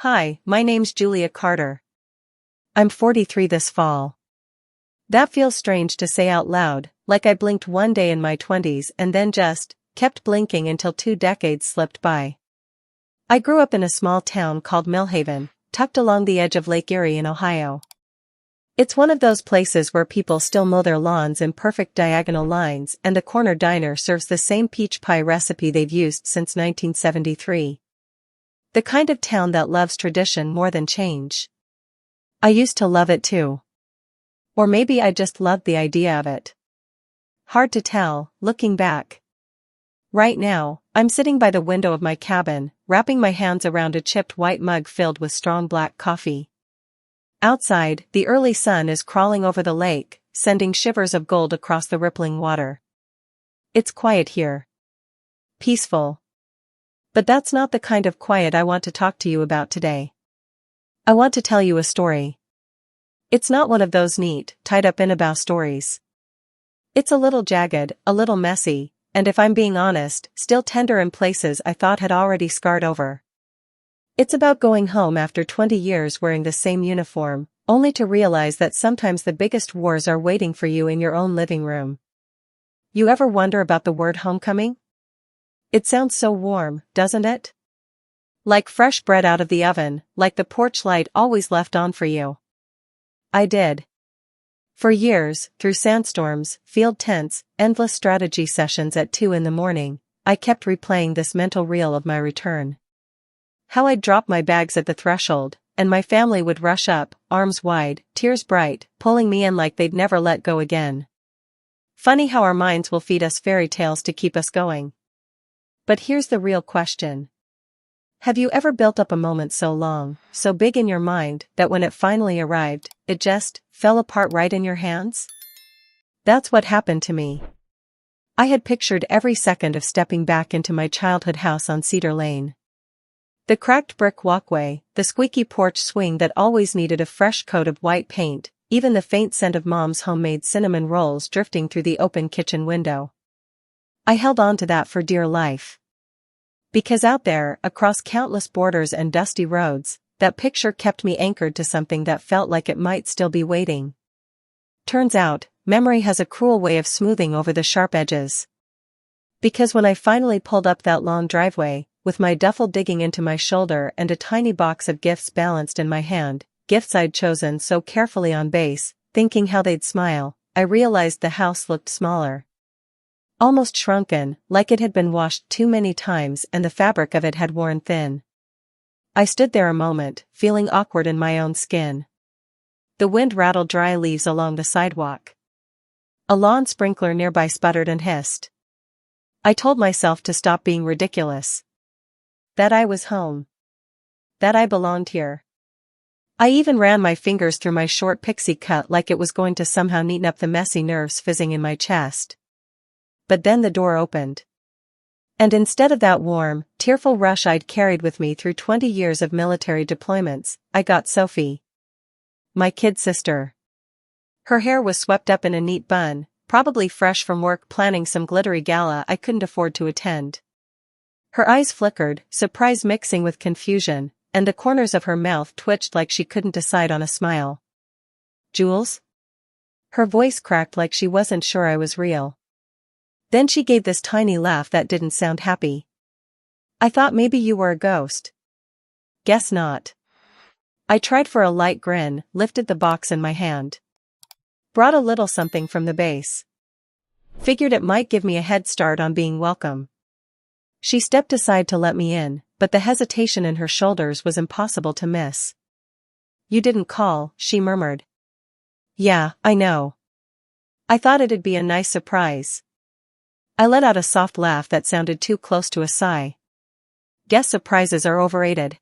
Hi, my name's Julia Carter. I'm 43 this fall. That feels strange to say out loud, like I blinked one day in my 20s and then just kept blinking until 2 decades slipped by. I grew up in a small town called Millhaven, tucked along the edge of Lake Erie in Ohio. It's one of those places where people still mow their lawns in perfect diagonal lines and the corner diner serves the same peach pie recipe they've used since 1973. The kind of town that loves tradition more than change. I used to love it too. Or maybe I just loved the idea of it. Hard to tell, looking back. Right now, I'm sitting by the window of my cabin, wrapping my hands around a chipped white mug filled with strong black coffee. Outside, the early sun is crawling over the lake, sending shivers of gold across the rippling water. It's quiet here. Peaceful. But that's not the kind of quiet I want to talk to you about today. I want to tell you a story. It's not one of those neat, tied-up in-a-bow stories. It's a little jagged, a little messy, and if I'm being honest, still tender in places I thought had already scarred over. It's about going home after 20 years wearing the same uniform, only to realize that sometimes the biggest wars are waiting for you in your own living room. You ever wonder about the word homecoming? It sounds so warm, doesn't it? Like fresh bread out of the oven, like the porch light always left on for you. I did. For years, through sandstorms, field tents, endless strategy sessions at 2 a.m, I kept replaying this mental reel of my return. How I'd drop my bags at the threshold, and my family would rush up, arms wide, tears bright, pulling me in like they'd never let go again. Funny how our minds will feed us fairy tales to keep us going. But here's the real question. Have you ever built up a moment so long, so big in your mind, that when it finally arrived, it just fell apart right in your hands? That's what happened to me. I had pictured every second of stepping back into my childhood house on Cedar Lane. The cracked brick walkway, the squeaky porch swing that always needed a fresh coat of white paint, even the faint scent of Mom's homemade cinnamon rolls drifting through the open kitchen window. I held on to that for dear life. Because out there, across countless borders and dusty roads, that picture kept me anchored to something that felt like it might still be waiting. Turns out, memory has a cruel way of smoothing over the sharp edges. Because when I finally pulled up that long driveway, with my duffel digging into my shoulder and a tiny box of gifts balanced in my hand, gifts I'd chosen so carefully on base, thinking how they'd smile, I realized the house looked smaller. Almost shrunken, like it had been washed too many times and the fabric of it had worn thin. I stood there a moment, feeling awkward in my own skin. The wind rattled dry leaves along the sidewalk. A lawn sprinkler nearby sputtered and hissed. I told myself to stop being ridiculous. That I was home. That I belonged here. I even ran my fingers through my short pixie cut like it was going to somehow neaten up the messy nerves fizzing in my chest. But then the door opened. And instead of that warm, tearful rush I'd carried with me through 20 years of military deployments, I got Sophie. My kid sister. Her hair was swept up in a neat bun, probably fresh from work planning some glittery gala I couldn't afford to attend. Her eyes flickered, surprise mixing with confusion, and the corners of her mouth twitched like she couldn't decide on a smile. Jules? Her voice cracked like she wasn't sure I was real. Then she gave this tiny laugh that didn't sound happy. I thought maybe you were a ghost. Guess not. I tried for a light grin, lifted the box in my hand. Brought a little something from the base. Figured it might give me a head start on being welcome. She stepped aside to let me in, but the hesitation in her shoulders was impossible to miss. You didn't call, she murmured. Yeah, I know. I thought it'd be a nice surprise. I let out a soft laugh that sounded too close to a sigh. Guess surprises are overrated.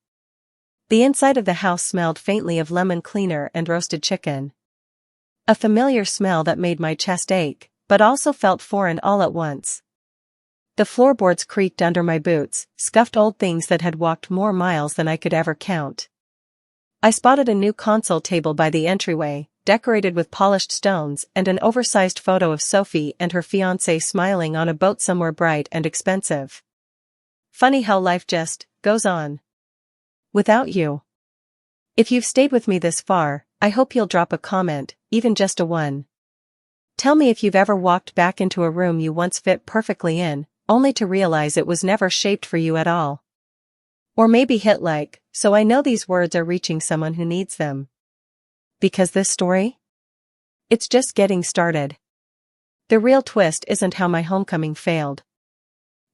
The inside of the house smelled faintly of lemon cleaner and roasted chicken. A familiar smell that made my chest ache, but also felt foreign all at once. The floorboards creaked under my boots, scuffed old things that had walked more miles than I could ever count. I spotted a new console table by the entryway, decorated with polished stones and an oversized photo of Sophie and her fiancé smiling on a boat somewhere bright and expensive. Funny how life just goes on. Without you. If you've stayed with me this far, I hope you'll drop a comment, even just a one. Tell me if you've ever walked back into a room you once fit perfectly in, only to realize it was never shaped for you at all. Or maybe hit like, so I know these words are reaching someone who needs them. Because this story? It's just getting started. The real twist isn't how my homecoming failed.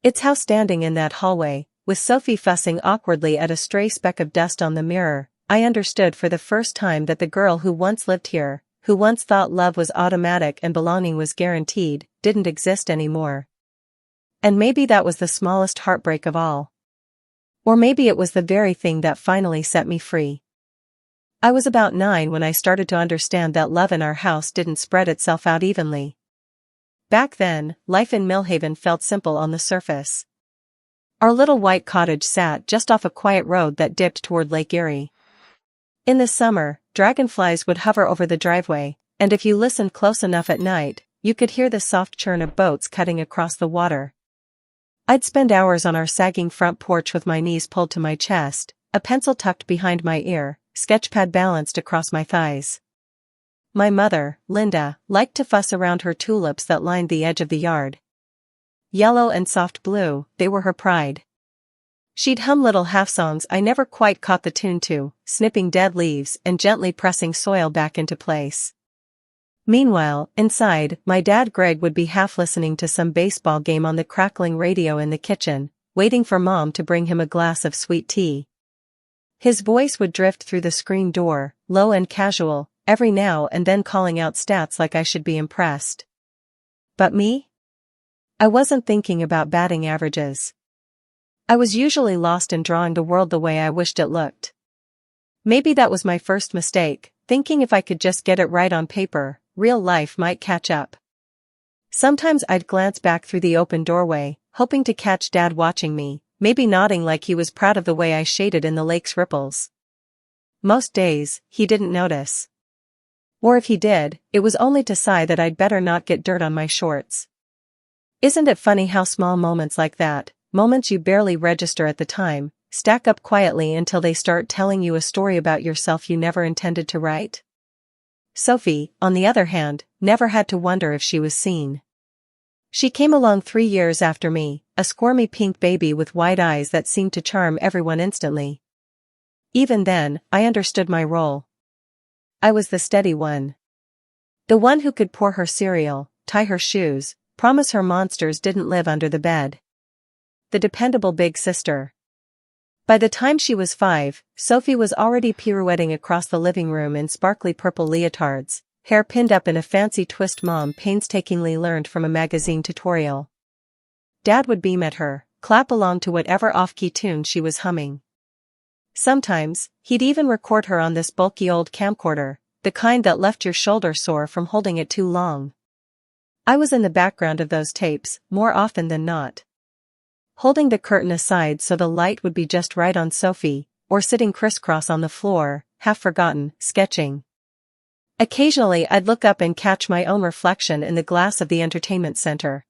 It's how standing in that hallway, with Sophie fussing awkwardly at a stray speck of dust on the mirror, I understood for the first time that the girl who once lived here, who once thought love was automatic and belonging was guaranteed, didn't exist anymore. And maybe that was the smallest heartbreak of all. Or maybe it was the very thing that finally set me free. I was about 9 when I started to understand that love in our house didn't spread itself out evenly. Back then, life in Millhaven felt simple on the surface. Our little white cottage sat just off a quiet road that dipped toward Lake Erie. In the summer, dragonflies would hover over the driveway, and if you listened close enough at night, you could hear the soft churn of boats cutting across the water. I'd spend hours on our sagging front porch with my knees pulled to my chest, a pencil tucked behind my ear, sketchpad balanced across my thighs. My mother, Linda, liked to fuss around her tulips that lined the edge of the yard. Yellow and soft blue, they were her pride. She'd hum little half-songs I never quite caught the tune to, snipping dead leaves and gently pressing soil back into place. Meanwhile, inside, my dad Greg would be half listening to some baseball game on the crackling radio in the kitchen, waiting for Mom to bring him a glass of sweet tea. His voice would drift through the screen door, low and casual, every now and then calling out stats like I should be impressed. But me? I wasn't thinking about batting averages. I was usually lost in drawing the world the way I wished it looked. Maybe that was my first mistake, thinking if I could just get it right on paper, real life might catch up. Sometimes I'd glance back through the open doorway, hoping to catch Dad watching me, maybe nodding like he was proud of the way I shaded in the lake's ripples. Most days, he didn't notice. Or if he did, it was only to sigh that I'd better not get dirt on my shorts. Isn't it funny how small moments like that, moments you barely register at the time, stack up quietly until they start telling you a story about yourself you never intended to write? Sophie, on the other hand, never had to wonder if she was seen. She came along 3 years after me, a squirmy pink baby with wide eyes that seemed to charm everyone instantly. Even then, I understood my role. I was the steady one. The one who could pour her cereal, tie her shoes, promise her monsters didn't live under the bed. The dependable big sister. By the time she was 5, Sophie was already pirouetting across the living room in sparkly purple leotards, hair pinned up in a fancy twist Mom painstakingly learned from a magazine tutorial. Dad would beam at her, clap along to whatever off-key tune she was humming. Sometimes, he'd even record her on this bulky old camcorder, the kind that left your shoulder sore from holding it too long. I was in the background of those tapes, more often than not. Holding the curtain aside so the light would be just right on Sophie, or sitting crisscross on the floor, half forgotten, sketching. Occasionally I'd look up and catch my own reflection in the glass of the entertainment center.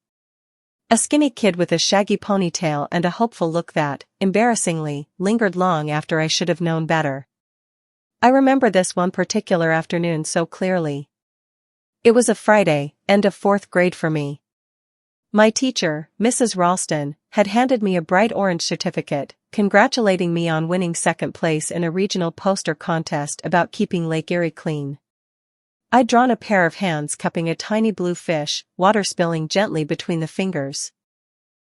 A skinny kid with a shaggy ponytail and a hopeful look that, embarrassingly, lingered long after I should have known better. I remember this one particular afternoon so clearly. It was a Friday, end of 4th grade for me. My teacher, Mrs. Ralston, had handed me a bright orange certificate, congratulating me on winning 2nd place in a regional poster contest about keeping Lake Erie clean. I'd drawn a pair of hands cupping a tiny blue fish, water spilling gently between the fingers.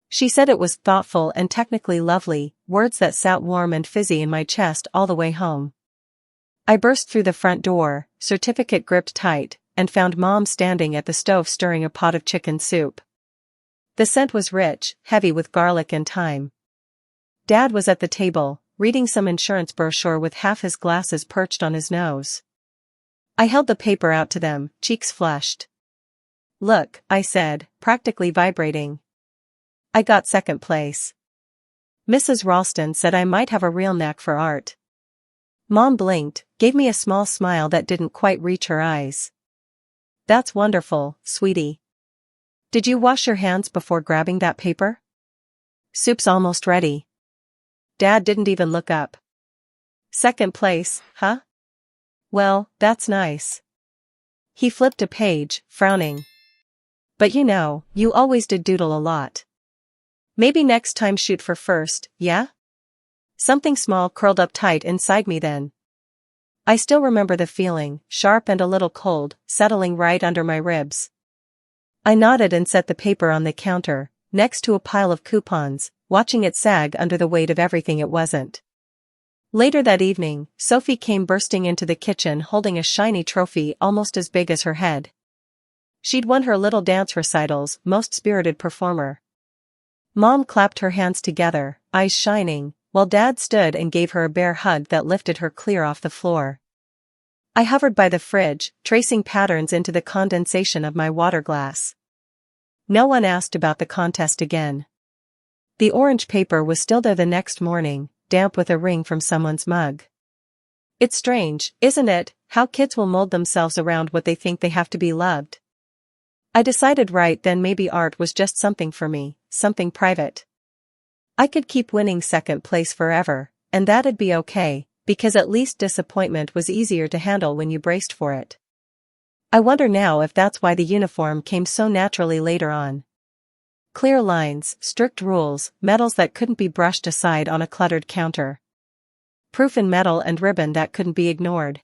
She said it was thoughtful and technically lovely, words that sat warm and fizzy in my chest all the way home. I burst through the front door, certificate gripped tight, and found Mom standing at the stove stirring a pot of chicken soup. The scent was rich, heavy with garlic and thyme. Dad was at the table, reading some insurance brochure with half his glasses perched on his nose. I held the paper out to them, cheeks flushed. "Look," I said, practically vibrating. "I got 2nd place." Mrs. Ralston said I might have a real knack for art. Mom blinked, gave me a small smile that didn't quite reach her eyes. "That's wonderful, sweetie. Did you wash your hands before grabbing that paper? Soup's almost ready." Dad didn't even look up. Second place, huh? Well, that's nice. He flipped a page, frowning. But you always did doodle a lot. Maybe next time shoot for first, yeah? Something small curled up tight inside me then. I still remember the feeling, sharp and a little cold, settling right under my ribs. I nodded and set the paper on the counter, next to a pile of coupons, watching it sag under the weight of everything it wasn't. Later that evening, Sophie came bursting into the kitchen holding a shiny trophy almost as big as her head. She'd won her little dance recital's most spirited performer. Mom clapped her hands together, eyes shining, while Dad stood and gave her a bear hug that lifted her clear off the floor. I hovered by the fridge, tracing patterns into the condensation of my water glass. No one asked about the contest again. The orange paper was still there the next morning, damp with a ring from someone's mug. It's strange, isn't it, how kids will mold themselves around what they think they have to be loved. I decided right then maybe art was just something for me, something private. I could keep winning second place forever, and that'd be okay, because at least disappointment was easier to handle when you braced for it. I wonder now if that's why the uniform came so naturally later on. Clear lines, strict rules, medals that couldn't be brushed aside on a cluttered counter. Proof in metal and ribbon that couldn't be ignored.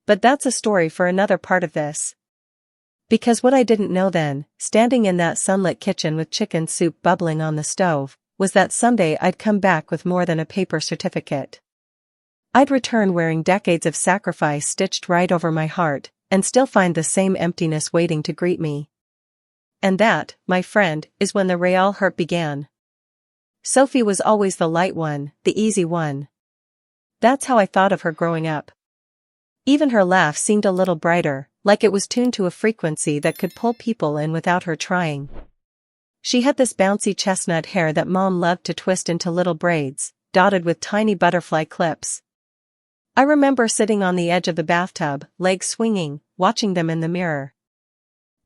But that's a story for another part of this. Because what I didn't know then, standing in that sunlit kitchen with chicken soup bubbling on the stove, was that someday I'd come back with more than a paper certificate. I'd return wearing decades of sacrifice stitched right over my heart, and still find the same emptiness waiting to greet me. And that, my friend, is when the real hurt began. Sophie was always the light one, the easy one. That's how I thought of her growing up. Even her laugh seemed a little brighter, like it was tuned to a frequency that could pull people in without her trying. She had this bouncy chestnut hair that Mom loved to twist into little braids, dotted with tiny butterfly clips. I remember sitting on the edge of the bathtub, legs swinging, watching them in the mirror.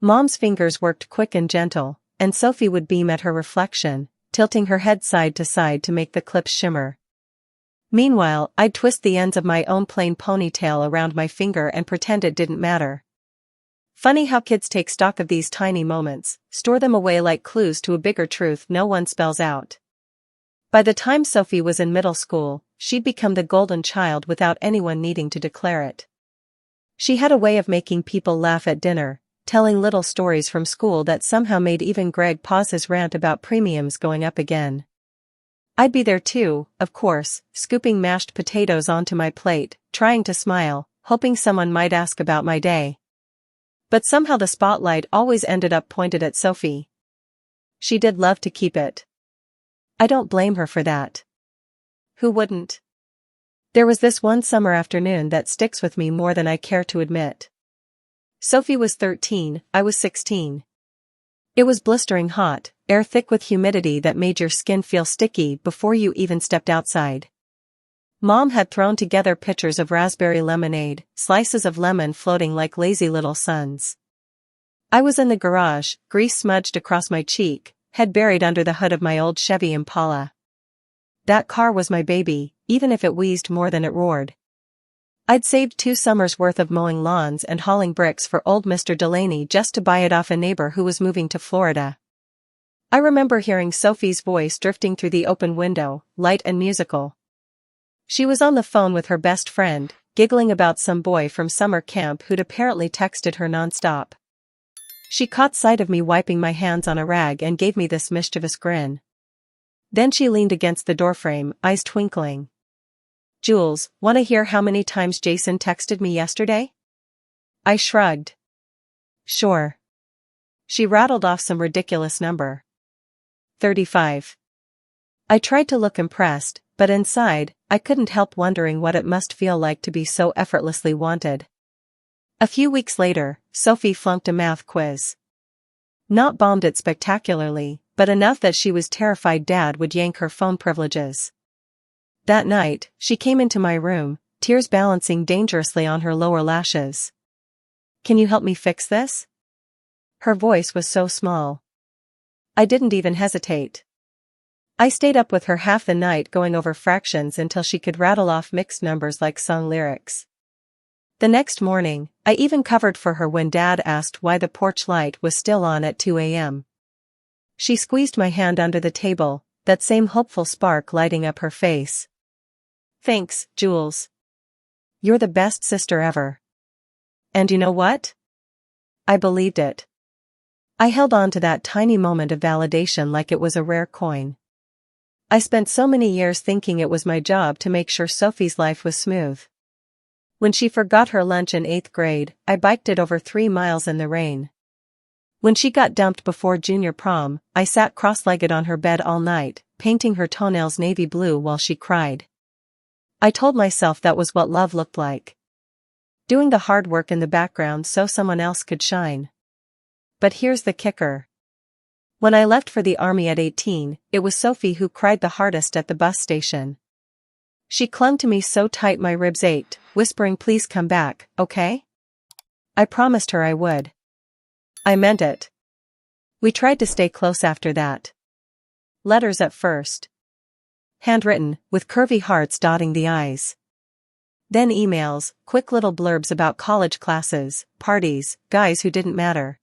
Mom's fingers worked quick and gentle, and Sophie would beam at her reflection, tilting her head side to side to make the clips shimmer. Meanwhile, I'd twist the ends of my own plain ponytail around my finger and pretend it didn't matter. Funny how kids take stock of these tiny moments, store them away like clues to a bigger truth no one spells out. By the time Sophie was in middle school, she'd become the golden child without anyone needing to declare it. She had a way of making people laugh at dinner, telling little stories from school that somehow made even Greg pause his rant about premiums going up again. I'd be there too, of course, scooping mashed potatoes onto my plate, trying to smile, hoping someone might ask about my day. But somehow the spotlight always ended up pointed at Sophie. She did love to keep it. I don't blame her for that. Who wouldn't? There was this one summer afternoon that sticks with me more than I care to admit. Sophie was 13, I was 16. It was blistering hot, air thick with humidity that made your skin feel sticky before you even stepped outside. Mom had thrown together pitchers of raspberry lemonade, slices of lemon floating like lazy little suns. I was in the garage, grease smudged across my cheek, head buried under the hood of my old Chevy Impala. That car was my baby, even if it wheezed more than it roared. I'd saved 2 summers' worth of mowing lawns and hauling bricks for old Mr. Delaney just to buy it off a neighbor who was moving to Florida. I remember hearing Sophie's voice drifting through the open window, light and musical. She was on the phone with her best friend, giggling about some boy from summer camp who'd apparently texted her nonstop. She caught sight of me wiping my hands on a rag and gave me this mischievous grin. Then she leaned against the doorframe, eyes twinkling. "Jules, wanna hear how many times Jason texted me yesterday?" I shrugged. "Sure." She rattled off some ridiculous number. 35. I tried to look impressed, but inside, I couldn't help wondering what it must feel like to be so effortlessly wanted. A few weeks later, Sophie flunked a math quiz. Not bombed it spectacularly, but enough that she was terrified Dad would yank her phone privileges. That night, she came into my room, tears balancing dangerously on her lower lashes. "Can you help me fix this?" Her voice was so small. I didn't even hesitate. I stayed up with her half the night going over fractions until she could rattle off mixed numbers like song lyrics. The next morning, I even covered for her when Dad asked why the porch light was still on at 2 a.m. She squeezed my hand under the table, that same hopeful spark lighting up her face. "Thanks, Jules. You're the best sister ever." And you know what? I believed it. I held on to that tiny moment of validation like it was a rare coin. I spent so many years thinking it was my job to make sure Sophie's life was smooth. When she forgot her lunch in 8th grade, I biked it over 3 miles in the rain. When she got dumped before junior prom, I sat cross-legged on her bed all night, painting her toenails navy blue while she cried. I told myself that was what love looked like. Doing the hard work in the background so someone else could shine. But here's the kicker. When I left for the army at 18, it was Sophie who cried the hardest at the bus station. She clung to me so tight my ribs ached, whispering, "Please come back, okay?" I promised her I would. I meant it. We tried to stay close after that. Letters at first. Handwritten, with curvy hearts dotting the I's. Then emails, quick little blurbs about college classes, parties, guys who didn't matter.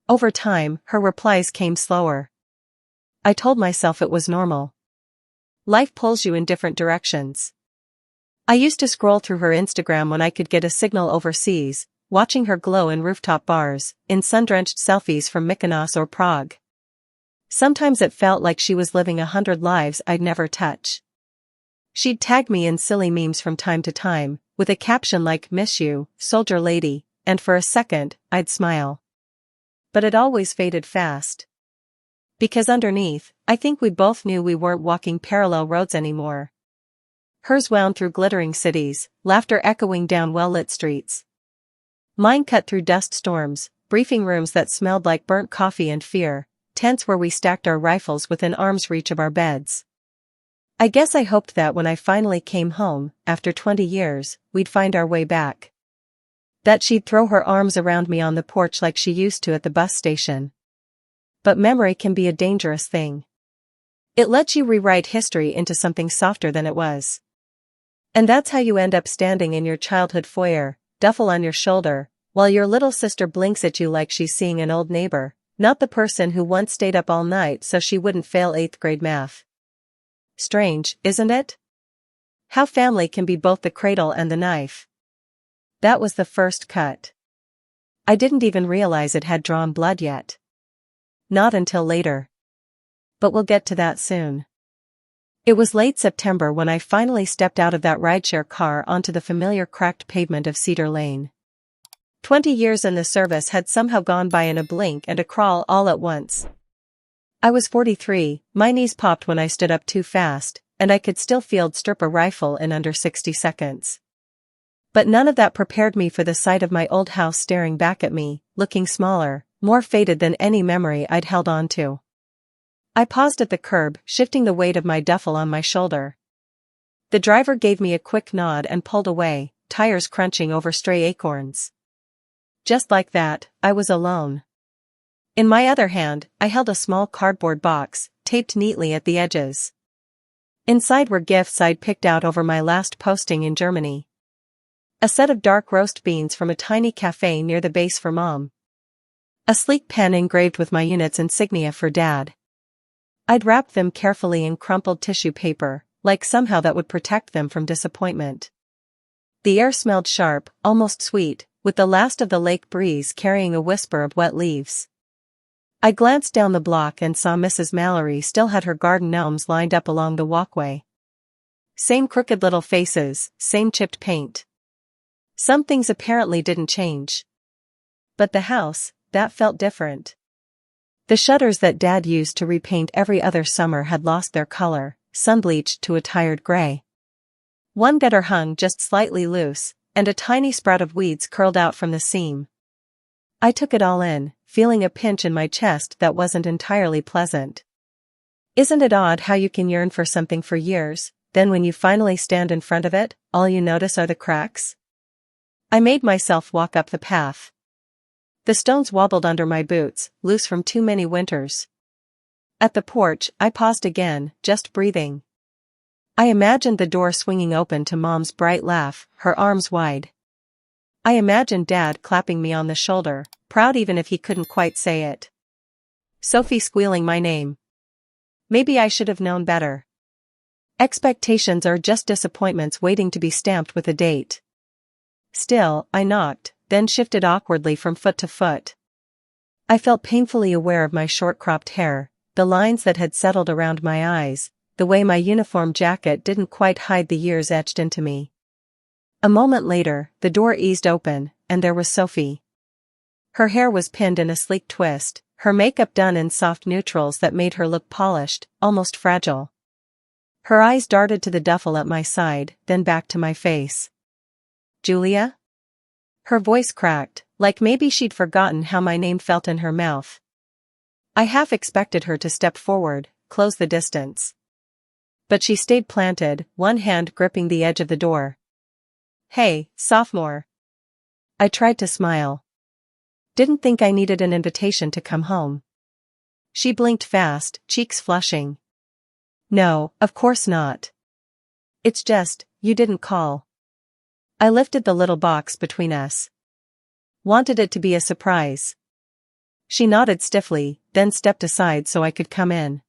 Over time, her replies came slower. I told myself it was normal. Life pulls you in different directions. I used to scroll through her Instagram when I could get a signal overseas, watching her glow in rooftop bars, in sun-drenched selfies from Mykonos or Prague. Sometimes it felt like she was living 100 lives I'd never touch. She'd tag me in silly memes from time to time, with a caption like "Miss you, soldier lady," and for a second, I'd smile. But it always faded fast. Because underneath, I think we both knew we weren't walking parallel roads anymore. Hers wound through glittering cities, laughter echoing down well-lit streets. Mine cut through dust storms, briefing rooms that smelled like burnt coffee and fear, tents where we stacked our rifles within arm's reach of our beds. I guess I hoped that when I finally came home, after 20 years, we'd find our way back. That she'd throw her arms around me on the porch like she used to at the bus station. But memory can be a dangerous thing. It lets you rewrite history into something softer than it was. And that's how you end up standing in your childhood foyer, duffel on your shoulder, while your little sister blinks at you like she's seeing an old neighbor, not the person who once stayed up all night so she wouldn't fail 8th grade math. Strange, isn't it? How family can be both the cradle and the knife. That was the first cut. I didn't even realize it had drawn blood yet. Not until later. But we'll get to that soon. It was late September when I finally stepped out of that rideshare car onto the familiar cracked pavement of Cedar Lane. 20 years in the service had somehow gone by in a blink and a crawl all at once. I was 43, my knees popped when I stood up too fast, and I could still field strip a rifle in under 60 seconds. But none of that prepared me for the sight of my old house staring back at me, looking smaller, more faded than any memory I'd held on to. I paused at the curb, shifting the weight of my duffel on my shoulder. The driver gave me a quick nod and pulled away, tires crunching over stray acorns. Just like that, I was alone. In my other hand, I held a small cardboard box, taped neatly at the edges. Inside were gifts I'd picked out over my last posting in Germany. A set of dark roast beans from a tiny cafe near the base for Mom. A sleek pen engraved with my unit's insignia for Dad. I'd wrapped them carefully in crumpled tissue paper, like somehow that would protect them from disappointment. The air smelled sharp, almost sweet, with the last of the lake breeze carrying a whisper of wet leaves. I glanced down the block and saw Mrs. Mallory still had her garden gnomes lined up along the walkway. Same crooked little faces, same chipped paint. Some things apparently didn't change. But the house, that felt different. The shutters that Dad used to repaint every other summer had lost their color, sun-bleached to a tired gray. One gutter hung just slightly loose, and a tiny sprout of weeds curled out from the seam. I took it all in, feeling a pinch in my chest that wasn't entirely pleasant. Isn't it odd how you can yearn for something for years, then when you finally stand in front of it, all you notice are the cracks? I made myself walk up the path. The stones wobbled under my boots, loose from too many winters. At the porch, I paused again, just breathing. I imagined the door swinging open to Mom's bright laugh, her arms wide. I imagined Dad clapping me on the shoulder, proud even if he couldn't quite say it. Sophie squealing my name. Maybe I should have known better. Expectations are just disappointments waiting to be stamped with a date. Still, I knocked, then shifted awkwardly from foot to foot. I felt painfully aware of my short-cropped hair, the lines that had settled around my eyes, the way my uniform jacket didn't quite hide the years etched into me. A moment later, the door eased open, and there was Sophie. Her hair was pinned in a sleek twist, her makeup done in soft neutrals that made her look polished, almost fragile. Her eyes darted to the duffel at my side, then back to my face. "Julia?" Her voice cracked, like maybe she'd forgotten how my name felt in her mouth. I half expected her to step forward, close the distance. But she stayed planted, one hand gripping the edge of the door. "Hey, sophomore." I tried to smile. Didn't think I needed an invitation to come home. She blinked fast, cheeks flushing. "No, of course not. It's just, you didn't call." I lifted the little box between us. "Wanted it to be a surprise." She nodded stiffly, then stepped aside so I could come in.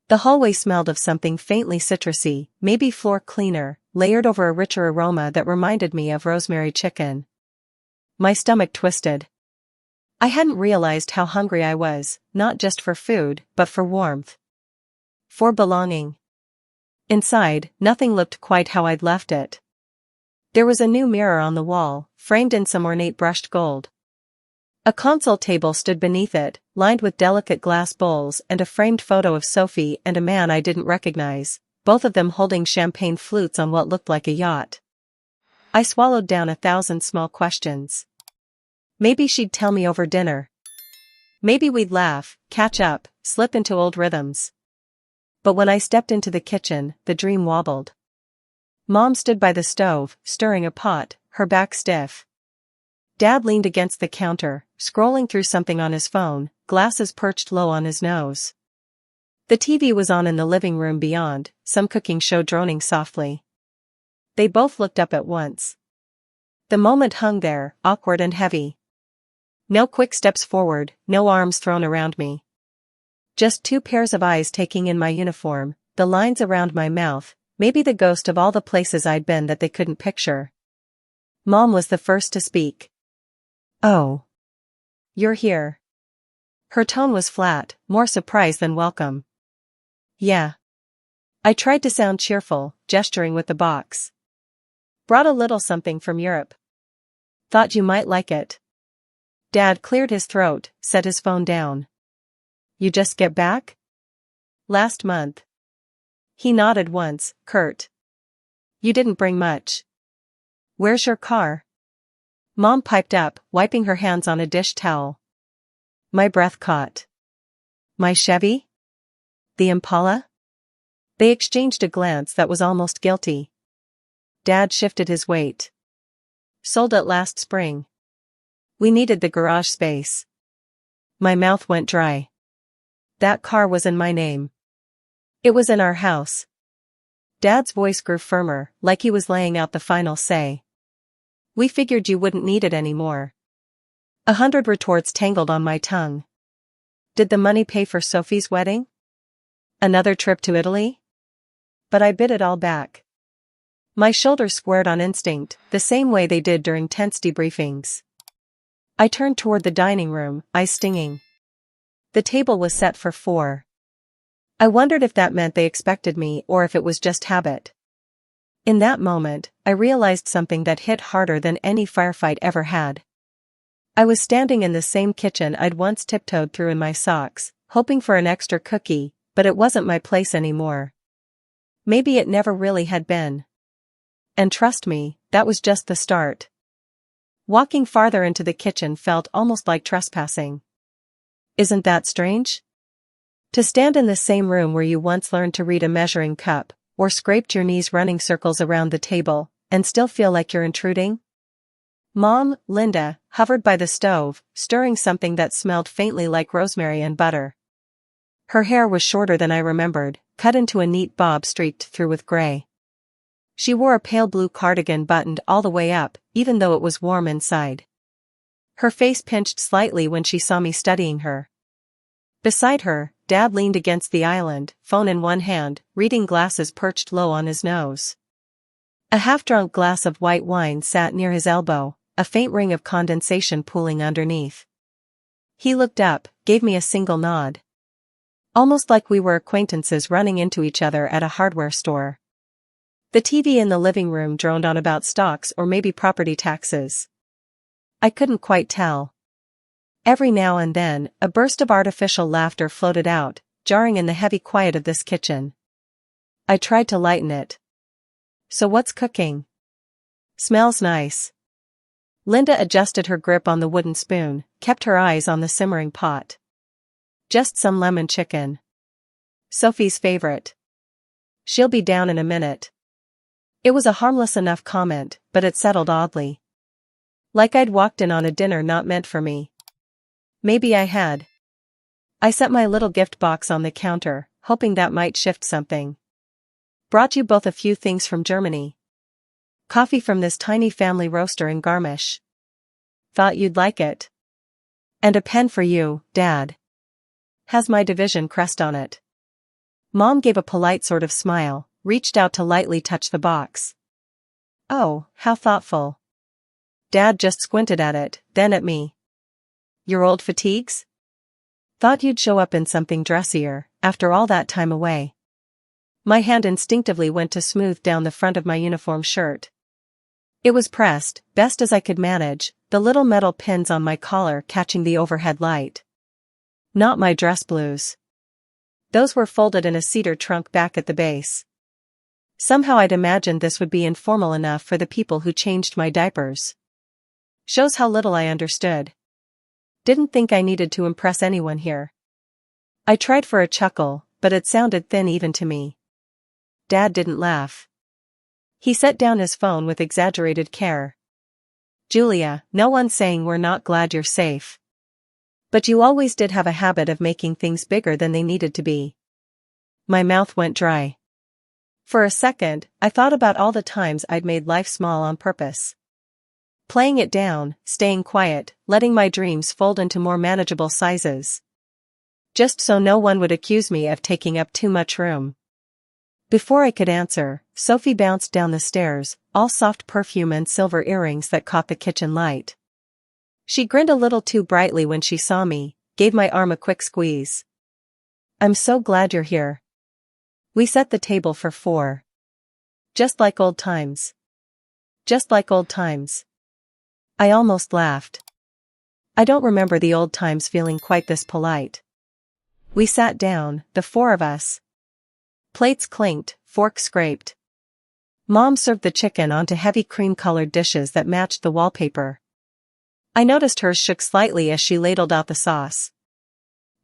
The hallway smelled of something faintly citrusy, maybe floor cleaner, layered over a richer aroma that reminded me of rosemary chicken. My stomach twisted. I hadn't realized how hungry I was, not just for food, but for warmth. For belonging. Inside, nothing looked quite how I'd left it. There was a new mirror on the wall, framed in some ornate brushed gold. A console table stood beneath it, lined with delicate glass bowls and a framed photo of Sophie and a man I didn't recognize, both of them holding champagne flutes on what looked like a yacht. I swallowed down 1,000 small questions. Maybe she'd tell me over dinner. Maybe we'd laugh, catch up, slip into old rhythms. But when I stepped into the kitchen, the dream wobbled. Mom stood by the stove, stirring a pot, her back stiff. Dad leaned against the counter, scrolling through something on his phone, glasses perched low on his nose. The TV was on in the living room beyond, some cooking show droning softly. They both looked up at once. The moment hung there, awkward and heavy. No quick steps forward, no arms thrown around me. Just two pairs of eyes taking in my uniform, the lines around my mouth, maybe the ghost of all the places I'd been that they couldn't picture. Mom was the first to speak. "Oh. You're here." Her tone was flat, more surprise than welcome. "Yeah." I tried to sound cheerful, gesturing with the box. "Brought a little something from Europe. Thought you might like it." Dad cleared his throat, set his phone down. "You just get back?" "Last month." He nodded once, curt. "You didn't bring much." "Where's your car?" Mom piped up, wiping her hands on a dish towel. My breath caught. "My Chevy? The Impala?" They exchanged a glance that was almost guilty. Dad shifted his weight. "Sold it last spring. We needed the garage space." My mouth went dry. That car was in my name. It was in our house. Dad's voice grew firmer, like he was laying out the final say. "We figured you wouldn't need it anymore." 100 retorts tangled on my tongue. Did the money pay for Sophie's wedding? Another trip to Italy? But I bit it all back. My shoulders squared on instinct, the same way they did during tense debriefings. I turned toward the dining room, eyes stinging. The table was set for 4. I wondered if that meant they expected me or if it was just habit. In that moment, I realized something that hit harder than any firefight ever had. I was standing in the same kitchen I'd once tiptoed through in my socks, hoping for an extra cookie, but it wasn't my place anymore. Maybe it never really had been. And trust me, that was just the start. Walking farther into the kitchen felt almost like trespassing. Isn't that strange? To stand in the same room where you once learned to read a measuring cup, or scraped your knees running circles around the table, and still feel like you're intruding? Mom, Linda, hovered by the stove, stirring something that smelled faintly like rosemary and butter. Her hair was shorter than I remembered, cut into a neat bob streaked through with gray. She wore a pale blue cardigan buttoned all the way up, even though it was warm inside. Her face pinched slightly when she saw me studying her. Beside her, Dad leaned against the island, phone in one hand, reading glasses perched low on his nose. A half-drunk glass of white wine sat near his elbow, a faint ring of condensation pooling underneath. He looked up, gave me a single nod. Almost like we were acquaintances running into each other at a hardware store. The TV in the living room droned on about stocks or maybe property taxes. I couldn't quite tell. Every now and then, a burst of artificial laughter floated out, jarring in the heavy quiet of this kitchen. I tried to lighten it. So what's cooking? Smells nice. Linda adjusted her grip on the wooden spoon, kept her eyes on the simmering pot. Just some lemon chicken. Sophie's favorite. She'll be down in a minute. It was a harmless enough comment, but it settled oddly. Like I'd walked in on a dinner not meant for me. Maybe I had. I set my little gift box on the counter, hoping that might shift something. Brought you both a few things from Germany. Coffee from this tiny family roaster in Garmisch. Thought you'd like it. And a pen for you, Dad. Has my division crest on it. Mom gave a polite sort of smile, reached out to lightly touch the box. Oh, how thoughtful. Dad just squinted at it, then at me. Your old fatigues? Thought you'd show up in something dressier, after all that time away. My hand instinctively went to smooth down the front of my uniform shirt. It was pressed, best as I could manage, the little metal pins on my collar catching the overhead light. Not my dress blues. Those were folded in a cedar trunk back at the base. Somehow I'd imagined this would be informal enough for the people who changed my diapers. Shows how little I understood. Didn't think I needed to impress anyone here. I tried for a chuckle, but it sounded thin even to me. Dad didn't laugh. He set down his phone with exaggerated care. Julia, no one's saying we're not glad you're safe. But you always did have a habit of making things bigger than they needed to be. My mouth went dry. For a second, I thought about all the times I'd made life small on purpose. Playing it down, staying quiet, letting my dreams fold into more manageable sizes. Just so no one would accuse me of taking up too much room. Before I could answer, Sophie bounced down the stairs, all soft perfume and silver earrings that caught the kitchen light. She grinned a little too brightly when she saw me, gave my arm a quick squeeze. I'm so glad you're here. We set the table for 4. Just like old times. Just like old times. I almost laughed. I don't remember the old times feeling quite this polite. We sat down, the 4 of us. Plates clinked, forks scraped. Mom served the chicken onto heavy cream-colored dishes that matched the wallpaper. I noticed hers shook slightly as she ladled out the sauce.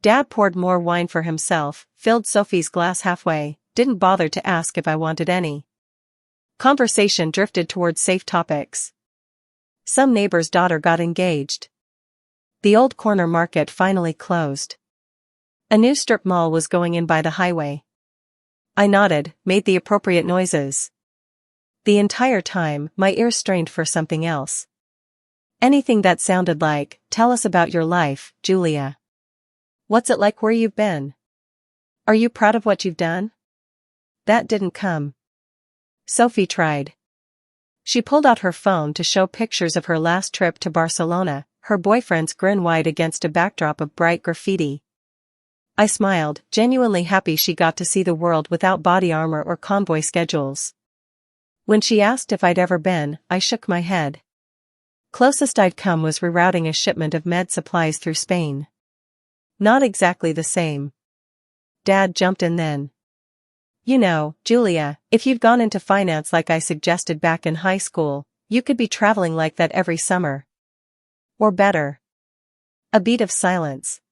Dad poured more wine for himself, filled Sophie's glass halfway, didn't bother to ask if I wanted any. Conversation drifted towards safe topics. Some neighbor's daughter got engaged. The old corner market finally closed. A new strip mall was going in by the highway. I nodded, made the appropriate noises. The entire time, my ears strained for something else. Anything that sounded like, tell us about your life, Julia. What's it like where you've been? Are you proud of what you've done? That didn't come. Sophie tried. She pulled out her phone to show pictures of her last trip to Barcelona, her boyfriend's grin wide against a backdrop of bright graffiti. I smiled, genuinely happy she got to see the world without body armor or convoy schedules. When she asked if I'd ever been, I shook my head. Closest I'd come was rerouting a shipment of med supplies through Spain. Not exactly the same. Dad jumped in then. You know, Julia, if you'd gone into finance like I suggested back in high school, you could be traveling like that every summer. Or better. A beat of silence.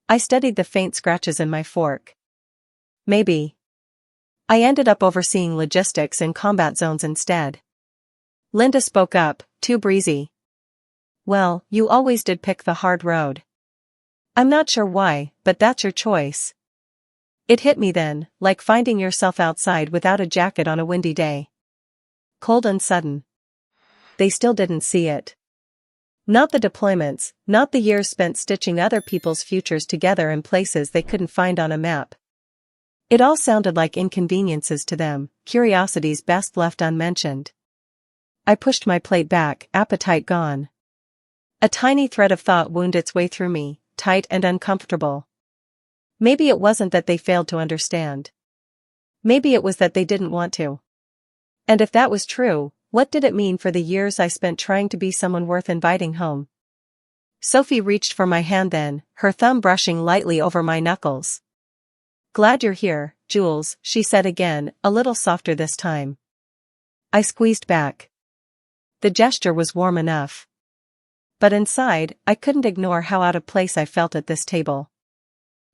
I studied the faint scratches in my fork. Maybe. I ended up overseeing logistics in combat zones instead. Linda spoke up, too breezy. Well, you always did pick the hard road. I'm not sure why, but that's your choice. It hit me then, like finding yourself outside without a jacket on a windy day. Cold and sudden. They still didn't see it. Not the deployments, not the years spent stitching other people's futures together in places they couldn't find on a map. It all sounded like inconveniences to them, curiosities best left unmentioned. I pushed my plate back, appetite gone. A tiny thread of thought wound its way through me, tight and uncomfortable. Maybe it wasn't that they failed to understand. Maybe it was that they didn't want to. And if that was true, what did it mean for the years I spent trying to be someone worth inviting home? Sophie reached for my hand then, her thumb brushing lightly over my knuckles. "Glad you're here, Jules," she said again, a little softer this time. I squeezed back. The gesture was warm enough. But inside, I couldn't ignore how out of place I felt at this table.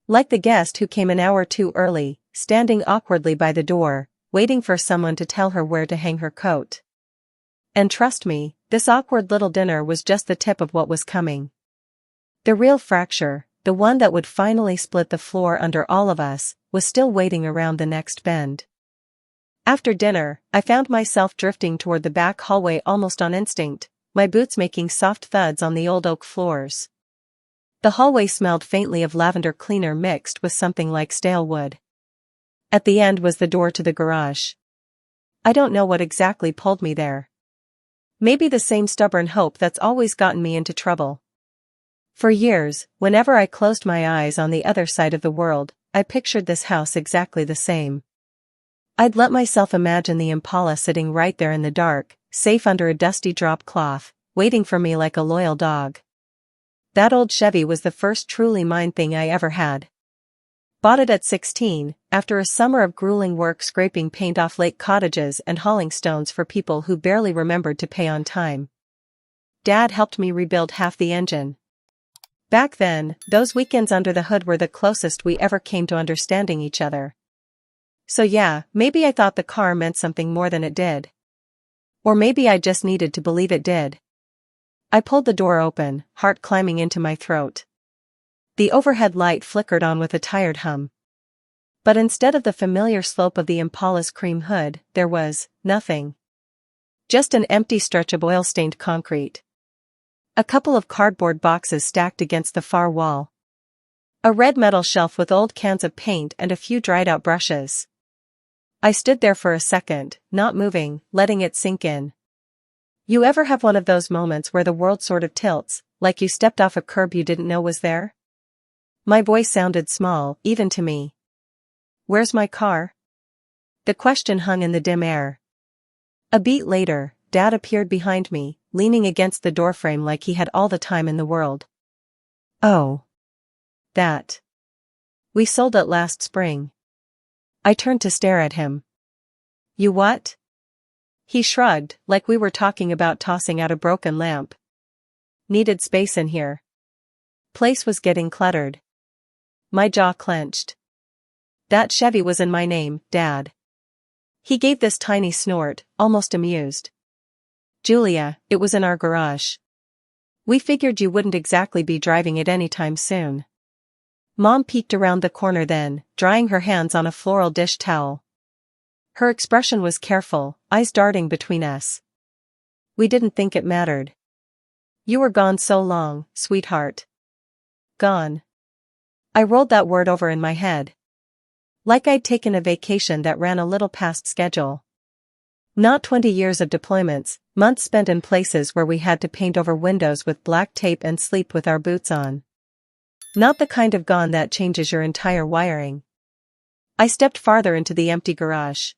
Like the guest who came an hour too early, standing awkwardly by the door, waiting for someone to tell her where to hang her coat. And trust me, this awkward little dinner was just the tip of what was coming. The real fracture, the one that would finally split the floor under all of us, was still waiting around the next bend. After dinner, I found myself drifting toward the back hallway almost on instinct, my boots making soft thuds on the old oak floors. The hallway smelled faintly of lavender cleaner mixed with something like stale wood. At the end was the door to the garage. I don't know what exactly pulled me there. Maybe the same stubborn hope that's always gotten me into trouble. For years, whenever I closed my eyes on the other side of the world, I pictured this house exactly the same. I'd let myself imagine the Impala sitting right there in the dark, safe under a dusty drop cloth, waiting for me like a loyal dog. That old Chevy was the first truly mine thing I ever had. Bought it at 16, after a summer of grueling work scraping paint off lake cottages and hauling stones for people who barely remembered to pay on time. Dad helped me rebuild half the engine. Back then, those weekends under the hood were the closest we ever came to understanding each other. So yeah, maybe I thought the car meant something more than it did. Or maybe I just needed to believe it did. I pulled the door open, heart climbing into my throat. The overhead light flickered on with a tired hum. But instead of the familiar slope of the Impala's cream hood, there was nothing. Just an empty stretch of oil-stained concrete. A couple of cardboard boxes stacked against the far wall. A red metal shelf with old cans of paint and a few dried-out brushes. I stood there for a second, not moving, letting it sink in. You ever have one of those moments where the world sort of tilts, like you stepped off a curb you didn't know was there? My voice sounded small, even to me. "Where's my car?" The question hung in the dim air. A beat later, Dad appeared behind me, leaning against the doorframe like he had all the time in the world. "Oh. That. We sold it last spring." I turned to stare at him. "You what?" He shrugged, like we were talking about tossing out a broken lamp. "Needed space in here. Place was getting cluttered." My jaw clenched. "That Chevy was in my name, Dad." He gave this tiny snort, almost amused. "Julia, it was in our garage. We figured you wouldn't exactly be driving it anytime soon." Mom peeked around the corner then, drying her hands on a floral dish towel. Her expression was careful, eyes darting between us. "We didn't think it mattered. You were gone so long, sweetheart." Gone. I rolled that word over in my head. Like I'd taken a vacation that ran a little past schedule. Not 20 years of deployments, months spent in places where we had to paint over windows with black tape and sleep with our boots on. Not the kind of gone that changes your entire wiring. I stepped farther into the empty garage.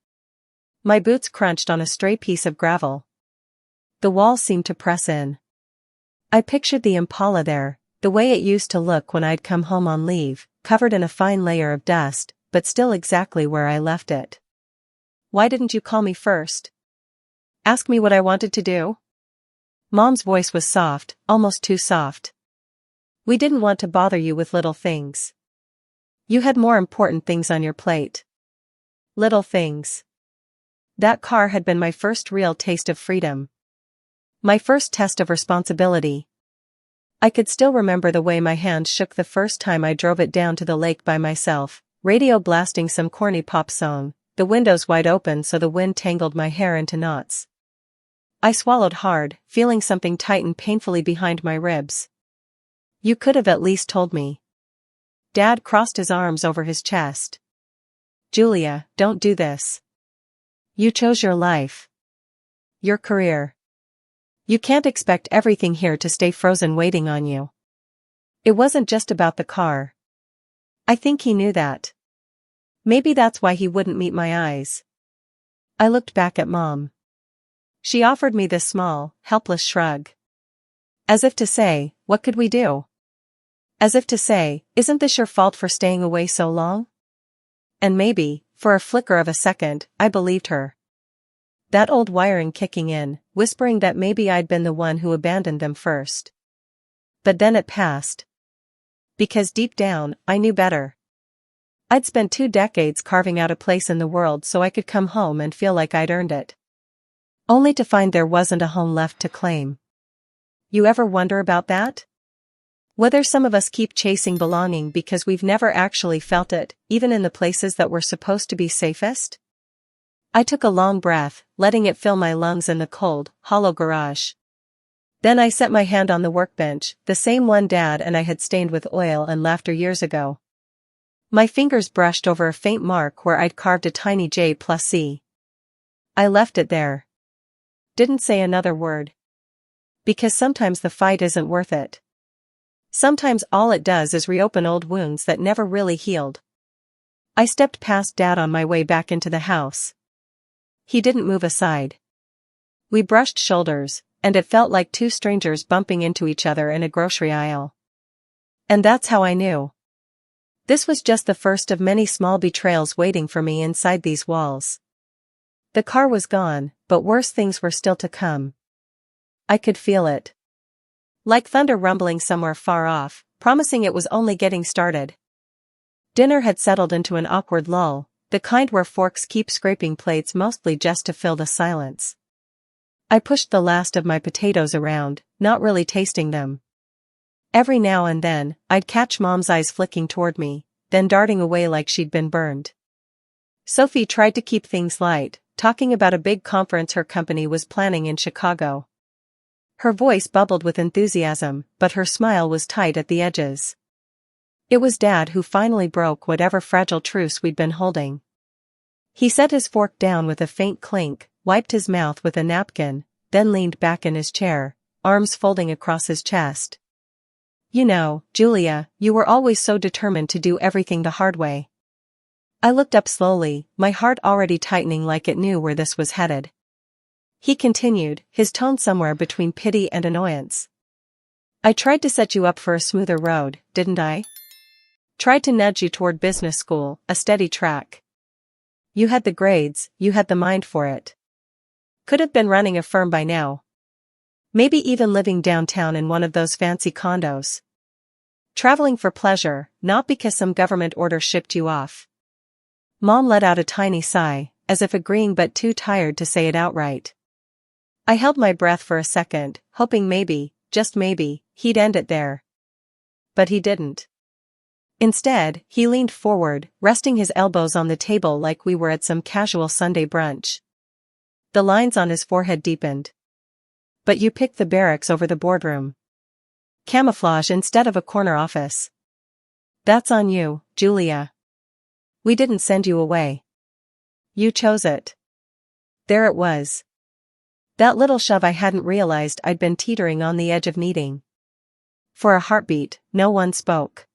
My boots crunched on a stray piece of gravel. The wall seemed to press in. I pictured the Impala there, the way it used to look when I'd come home on leave, covered in a fine layer of dust, but still exactly where I left it. "Why didn't you call me first? Ask me what I wanted to do?" Mom's voice was soft, almost too soft. "We didn't want to bother you with little things. You had more important things on your plate." Little things. That car had been my first real taste of freedom. My first test of responsibility. I could still remember the way my hand shook the first time I drove it down to the lake by myself, Radio blasting some corny pop song, the windows wide open so the wind tangled my hair into knots. I swallowed hard, feeling something tighten painfully behind my ribs. You could have at least told me. Dad crossed his arms over his chest. Julia, don't do this. You chose your life. Your career. You can't expect everything here to stay frozen waiting on you. It wasn't just about the car. I think he knew that. Maybe that's why he wouldn't meet my eyes. I looked back at Mom. She offered me this small, helpless shrug. As if to say, what could we do? As if to say, isn't this your fault for staying away so long? And maybe, for a flicker of a second, I believed her. That old wiring kicking in, whispering that maybe I'd been the one who abandoned them first. But then it passed. Because deep down, I knew better. I'd spent 2 decades carving out a place in the world so I could come home and feel like I'd earned it. Only to find there wasn't a home left to claim. You ever wonder about that? Whether some of us keep chasing belonging because we've never actually felt it, even in the places that were supposed to be safest? I took a long breath, letting it fill my lungs in the cold, hollow garage. Then I set my hand on the workbench, the same one Dad and I had stained with oil and laughter years ago. My fingers brushed over a faint mark where I'd carved a tiny J+C. I left it there. Didn't say another word. Because sometimes the fight isn't worth it. Sometimes all it does is reopen old wounds that never really healed. I stepped past Dad on my way back into the house. He didn't move aside. We brushed shoulders, and it felt like 2 strangers bumping into each other in a grocery aisle. And that's how I knew. This was just the first of many small betrayals waiting for me inside these walls. The car was gone, but worse things were still to come. I could feel it. Like thunder rumbling somewhere far off, promising it was only getting started. Dinner had settled into an awkward lull, the kind where forks keep scraping plates mostly just to fill the silence. I pushed the last of my potatoes around, not really tasting them. Every now and then, I'd catch Mom's eyes flicking toward me, then darting away like she'd been burned. Sophie tried to keep things light, talking about a big conference her company was planning in Chicago. Her voice bubbled with enthusiasm, but her smile was tight at the edges. It was Dad who finally broke whatever fragile truce we'd been holding. He set his fork down with a faint clink, wiped his mouth with a napkin, then leaned back in his chair, arms folding across his chest. You know, Julia, you were always so determined to do everything the hard way. I looked up slowly, my heart already tightening like it knew where this was headed. He continued, his tone somewhere between pity and annoyance. I tried to set you up for a smoother road, didn't I? Tried to nudge you toward business school, a steady track. You had the grades, you had the mind for it. Could have been running a firm by now. Maybe even living downtown in one of those fancy condos. Traveling for pleasure, not because some government order shipped you off. Mom let out a tiny sigh, as if agreeing but too tired to say it outright. I held my breath for a second, hoping maybe, just maybe, he'd end it there. But he didn't. Instead, he leaned forward, resting his elbows on the table like we were at some casual Sunday brunch. The lines on his forehead deepened. But you picked the barracks over the boardroom. Camouflage instead of a corner office. That's on you, Julia. We didn't send you away. You chose it. There it was. That little shove I hadn't realized I'd been teetering on the edge of needing. For a heartbeat, no one spoke.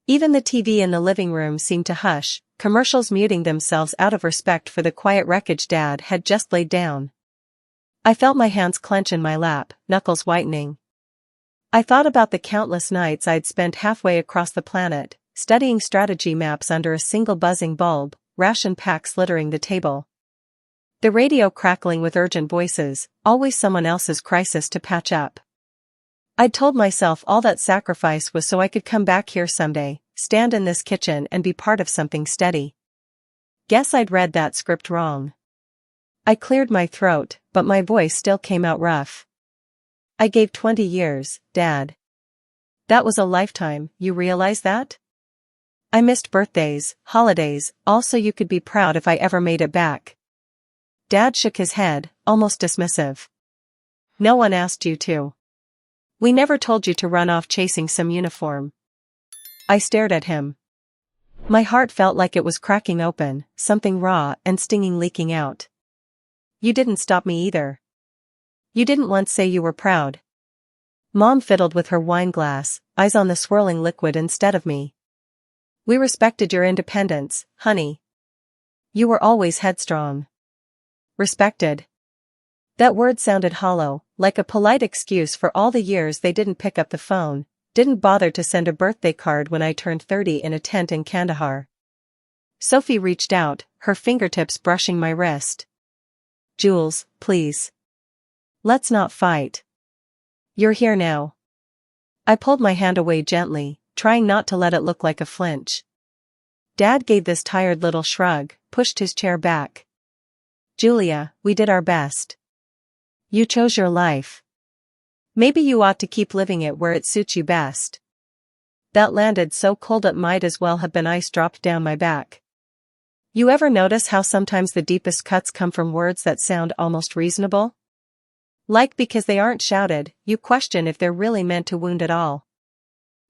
Even the TV in the living room seemed to hush, commercials muting themselves out of respect for the quiet wreckage Dad had just laid down. I felt my hands clench in my lap, knuckles whitening. I thought about the countless nights I'd spent halfway across the planet, studying strategy maps under a single buzzing bulb, ration packs littering the table. The radio crackling with urgent voices, always someone else's crisis to patch up. I'd told myself all that sacrifice was so I could come back here someday, stand in this kitchen and be part of something steady. Guess I'd read that script wrong. I cleared my throat, but my voice still came out rough. I gave 20 years, Dad. That was a lifetime, you realize that? I missed birthdays, holidays, all so you could be proud if I ever made it back. Dad shook his head, almost dismissive. No one asked you to. We never told you to run off chasing some uniform. I stared at him. My heart felt like it was cracking open, something raw and stinging leaking out. You didn't stop me either. You didn't once say you were proud. Mom fiddled with her wine glass, eyes on the swirling liquid instead of me. We respected your independence, honey. You were always headstrong. Respected. That word sounded hollow, like a polite excuse for all the years they didn't pick up the phone, didn't bother to send a birthday card when I turned 30 in a tent in Kandahar. Sophie reached out, her fingertips brushing my wrist. Jules, please. Let's not fight. You're here now. I pulled my hand away gently, trying not to let it look like a flinch. Dad gave this tired little shrug, pushed his chair back. Julia, we did our best. You chose your life. Maybe you ought to keep living it where it suits you best. That landed so cold it might as well have been ice dropped down my back. You ever notice how sometimes the deepest cuts come from words that sound almost reasonable? Like because they aren't shouted, you question if they're really meant to wound at all.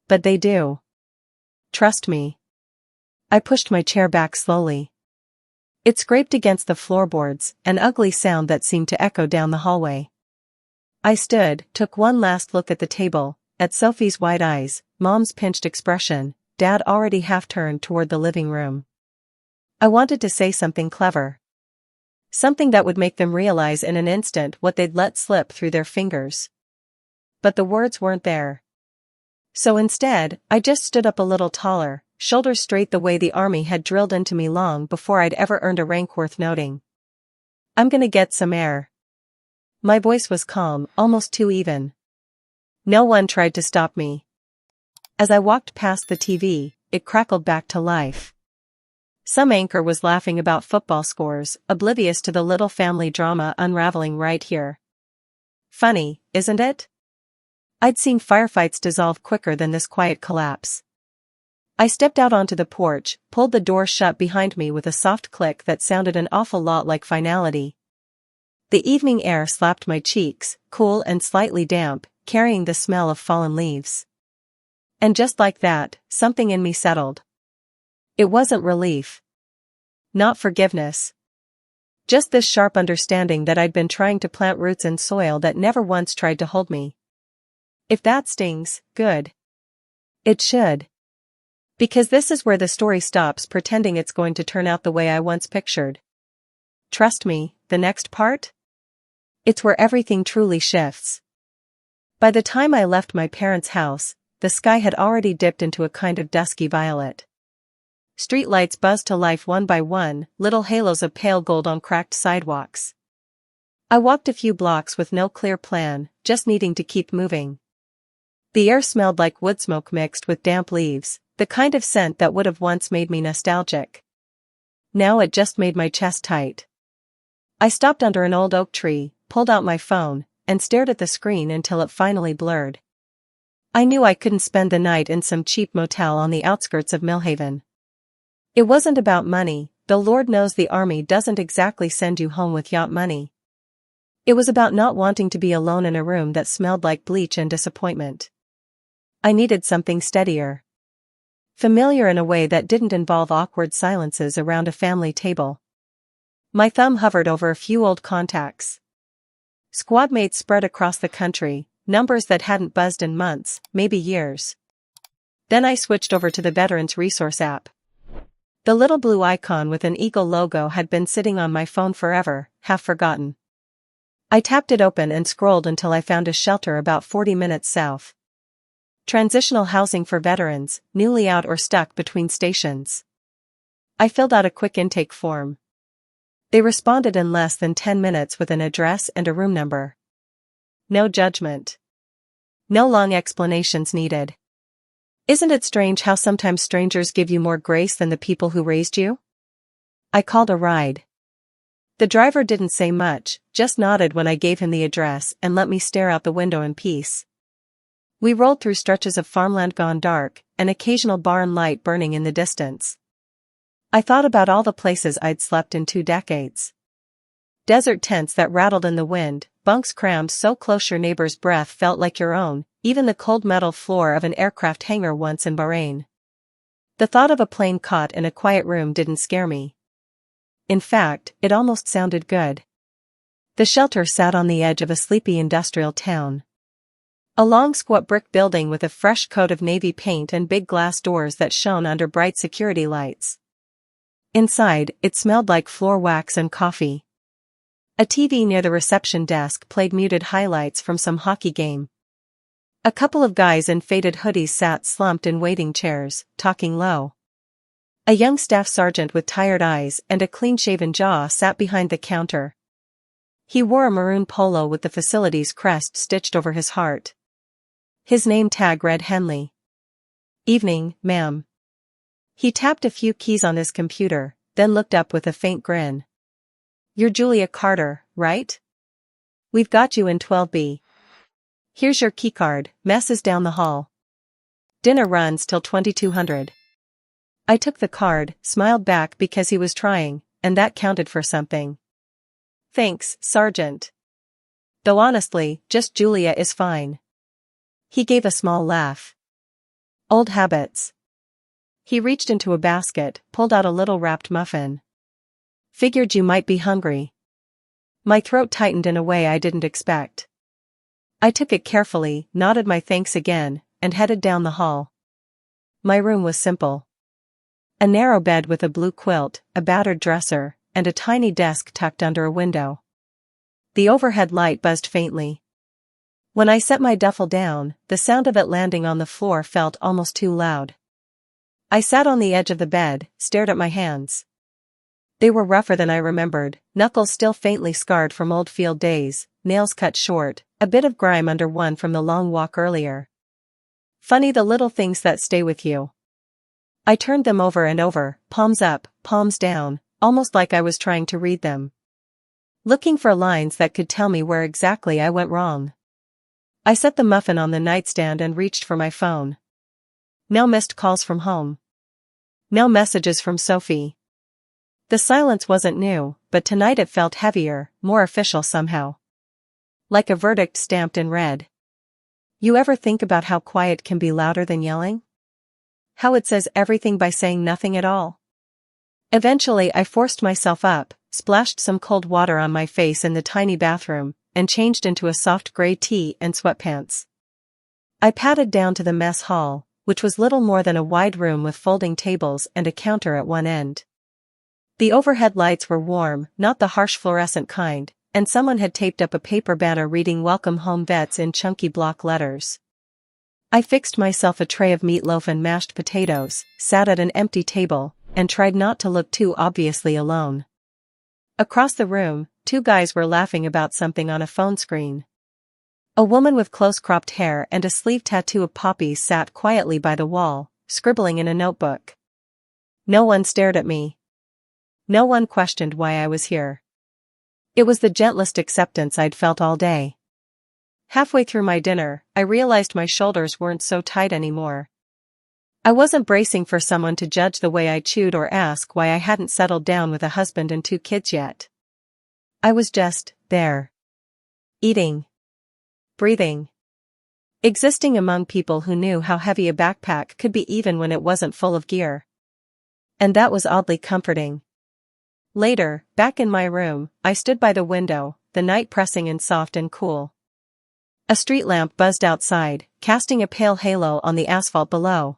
But they do. Trust me. I pushed my chair back slowly. It scraped against the floorboards, an ugly sound that seemed to echo down the hallway. I stood, took one last look at the table, at Sophie's wide eyes, Mom's pinched expression, Dad already half turned toward the living room. I wanted to say something clever. Something that would make them realize in an instant what they'd let slip through their fingers. But the words weren't there. So instead, I just stood up a little taller, shoulders straight the way the army had drilled into me long before I'd ever earned a rank worth noting. I'm gonna get some air. My voice was calm, almost too even. No one tried to stop me. As I walked past the TV, it crackled back to life. Some anchor was laughing about football scores, oblivious to the little family drama unraveling right here. Funny, isn't it? I'd seen firefights dissolve quicker than this quiet collapse. I stepped out onto the porch, pulled the door shut behind me with a soft click that sounded an awful lot like finality. The evening air slapped my cheeks, cool and slightly damp, carrying the smell of fallen leaves. And just like that, something in me settled. It wasn't relief. Not forgiveness. Just this sharp understanding that I'd been trying to plant roots in soil that never once tried to hold me. If that stings, good. It should. Because this is where the story stops pretending it's going to turn out the way I once pictured. Trust me, the next part? It's where everything truly shifts. By the time I left my parents' house, the sky had already dipped into a kind of dusky violet. Streetlights buzzed to life one by one, little halos of pale gold on cracked sidewalks. I walked a few blocks with no clear plan, just needing to keep moving. The air smelled like wood smoke mixed with damp leaves, the kind of scent that would have once made me nostalgic. Now it just made my chest tight. I stopped under an old oak tree, pulled out my phone, and stared at the screen until it finally blurred. I knew I couldn't spend the night in some cheap motel on the outskirts of Millhaven. It wasn't about money, though Lord knows the army doesn't exactly send you home with yacht money. It was about not wanting to be alone in a room that smelled like bleach and disappointment. I needed something steadier. Familiar in a way that didn't involve awkward silences around a family table. My thumb hovered over a few old contacts. Squad mates spread across the country, numbers that hadn't buzzed in months, maybe years. Then I switched over to the Veterans Resource app. The little blue icon with an eagle logo had been sitting on my phone forever, half forgotten. I tapped it open and scrolled until I found a shelter about 40 minutes south. Transitional housing for veterans, newly out or stuck between stations. I filled out a quick intake form. They responded in less than 10 minutes with an address and a room number. No judgment. No long explanations needed. Isn't it strange how sometimes strangers give you more grace than the people who raised you? I called a ride. The driver didn't say much, just nodded when I gave him the address and let me stare out the window in peace. We rolled through stretches of farmland gone dark, an occasional barn light burning in the distance. I thought about all the places I'd slept in 2 decades. Desert tents that rattled in the wind, bunks crammed so close your neighbor's breath felt like your own, even the cold metal floor of an aircraft hangar once in Bahrain. The thought of a plane caught in a quiet room didn't scare me. In fact, it almost sounded good. The shelter sat on the edge of a sleepy industrial town. A long squat brick building with a fresh coat of navy paint and big glass doors that shone under bright security lights. Inside, it smelled like floor wax and coffee. A TV near the reception desk played muted highlights from some hockey game. A couple of guys in faded hoodies sat slumped in waiting chairs, talking low. A young staff sergeant with tired eyes and a clean-shaven jaw sat behind the counter. He wore a maroon polo with the facility's crest stitched over his heart. His name tag read Henley. "Evening, ma'am." He tapped a few keys on his computer, then looked up with a faint grin. "You're Julia Carter, right? We've got you in 12B. Here's your keycard, mess is down the hall. Dinner runs till 2200. I took the card, smiled back because he was trying, and that counted for something. "Thanks, Sergeant. Though honestly, just Julia is fine." He gave a small laugh. "Old habits." He reached into a basket, pulled out a little wrapped muffin. "Figured you might be hungry." My throat tightened in a way I didn't expect. I took it carefully, nodded my thanks again, and headed down the hall. My room was simple. A narrow bed with a blue quilt, a battered dresser, and a tiny desk tucked under a window. The overhead light buzzed faintly. When I set my duffel down, the sound of it landing on the floor felt almost too loud. I sat on the edge of the bed, stared at my hands. They were rougher than I remembered, knuckles still faintly scarred from old field days, nails cut short, a bit of grime under one from the long walk earlier. Funny the little things that stay with you. I turned them over and over, palms up, palms down, almost like I was trying to read them. Looking for lines that could tell me where exactly I went wrong. I set the muffin on the nightstand and reached for my phone. No missed calls from home. No messages from Sophie. The silence wasn't new, but tonight it felt heavier, more official somehow. Like a verdict stamped in red. You ever think about how quiet can be louder than yelling? How it says everything by saying nothing at all? Eventually I forced myself up, splashed some cold water on my face in the tiny bathroom, and changed into a soft gray tee and sweatpants. I padded down to the mess hall, which was little more than a wide room with folding tables and a counter at one end. The overhead lights were warm, not the harsh fluorescent kind, and someone had taped up a paper banner reading "Welcome Home Vets" in chunky block letters. I fixed myself a tray of meatloaf and mashed potatoes, sat at an empty table, and tried not to look too obviously alone. Across the room, 2 guys were laughing about something on a phone screen. A woman with close-cropped hair and a sleeve tattoo of poppies sat quietly by the wall, scribbling in a notebook. No one stared at me. No one questioned why I was here. It was the gentlest acceptance I'd felt all day. Halfway through my dinner, I realized my shoulders weren't so tight anymore. I wasn't bracing for someone to judge the way I chewed or ask why I hadn't settled down with a husband and 2 kids yet. I was just there. Eating. Breathing. Existing among people who knew how heavy a backpack could be even when it wasn't full of gear. And that was oddly comforting. Later, back in my room, I stood by the window, the night pressing in soft and cool. A street lamp buzzed outside, casting a pale halo on the asphalt below.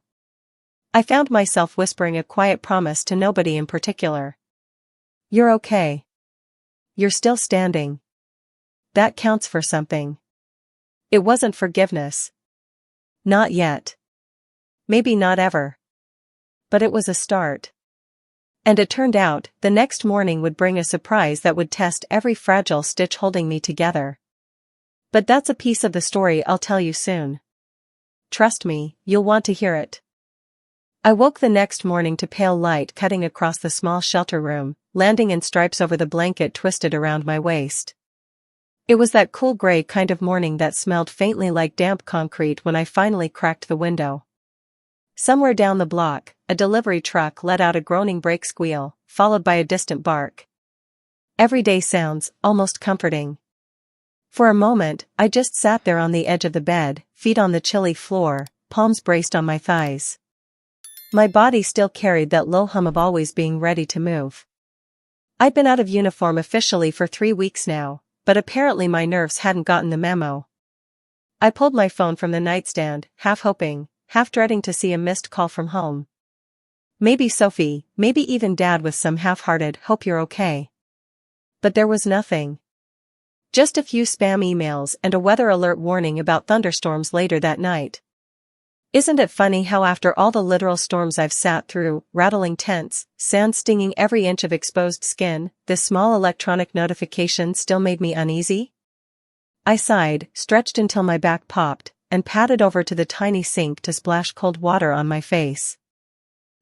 I found myself whispering a quiet promise to nobody in particular. "You're okay. You're still standing. That counts for something." It wasn't forgiveness. Not yet. Maybe not ever. But it was a start. And it turned out, the next morning would bring a surprise that would test every fragile stitch holding me together. But that's a piece of the story I'll tell you soon. Trust me, you'll want to hear it. I woke the next morning to pale light cutting across the small shelter room, landing in stripes over the blanket twisted around my waist. It was that cool gray kind of morning that smelled faintly like damp concrete when I finally cracked the window. Somewhere down the block, a delivery truck let out a groaning brake squeal, followed by a distant bark. Everyday sounds, almost comforting. For a moment, I just sat there on the edge of the bed, feet on the chilly floor, palms braced on my thighs. My body still carried that low hum of always being ready to move. I'd been out of uniform officially for 3 weeks now, but apparently my nerves hadn't gotten the memo. I pulled my phone from the nightstand, half hoping, half dreading to see a missed call from home. Maybe Sophie, maybe even Dad with some half-hearted "hope you're okay." But there was nothing. Just a few spam emails and a weather alert warning about thunderstorms later that night. Isn't it funny how after all the literal storms I've sat through, rattling tents, sand stinging every inch of exposed skin, this small electronic notification still made me uneasy? I sighed, stretched until my back popped, and padded over to the tiny sink to splash cold water on my face.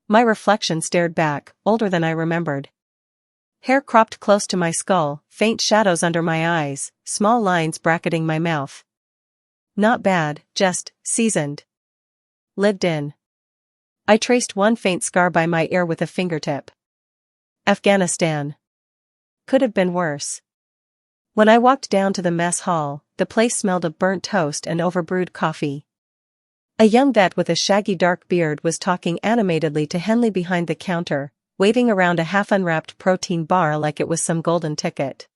My reflection stared back, older than I remembered. Hair cropped close to my skull, faint shadows under my eyes, small lines bracketing my mouth. Not bad, just seasoned. Lived in. I traced one faint scar by my ear with a fingertip. Afghanistan. Could have been worse. When I walked down to the mess hall, the place smelled of burnt toast and overbrewed coffee. A young vet with a shaggy dark beard was talking animatedly to Henley behind the counter, waving around a half-unwrapped protein bar like it was some golden ticket.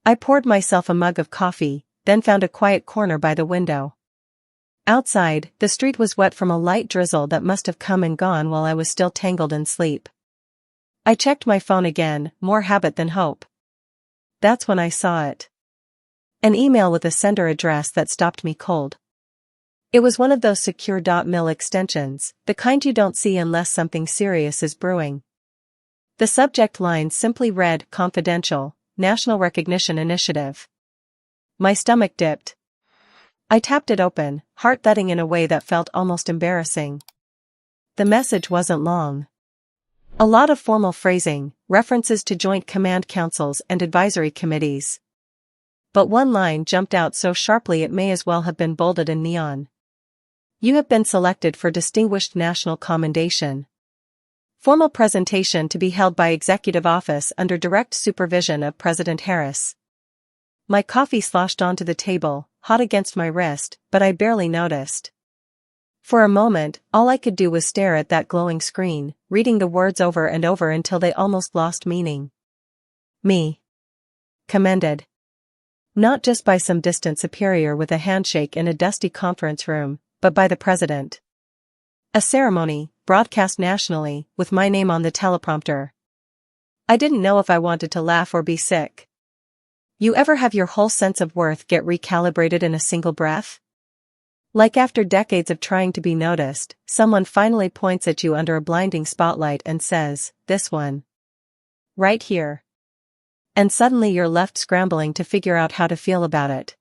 I poured myself a mug of coffee, then found a quiet corner by the window. Outside, the street was wet from a light drizzle that must have come and gone while I was still tangled in sleep. I checked my phone again, more habit than hope. That's when I saw it. An email with a sender address that stopped me cold. It was one of those secure .mil extensions, the kind you don't see unless something serious is brewing. The subject line simply read, "Confidential, National Recognition Initiative." My stomach dipped. I tapped it open, heart thudding in a way that felt almost embarrassing. The message wasn't long. A lot of formal phrasing, references to joint command councils and advisory committees. But one line jumped out so sharply it may as well have been bolded in neon. You have been selected for distinguished national commendation. Formal presentation to be held by Executive Office under direct supervision of President Harris. My coffee sloshed onto the table, hot against my wrist, but I barely noticed. For a moment, all I could do was stare at that glowing screen, reading the words over and over until they almost lost meaning. Me. Commended. Not just by some distant superior with a handshake in a dusty conference room, but by the president. A ceremony, broadcast nationally, with my name on the teleprompter. I didn't know if I wanted to laugh or be sick. You ever have your whole sense of worth get recalibrated in a single breath? Like after decades of trying to be noticed, someone finally points at you under a blinding spotlight and says, "This one. Right here." And suddenly you're left scrambling to figure out how to feel about it.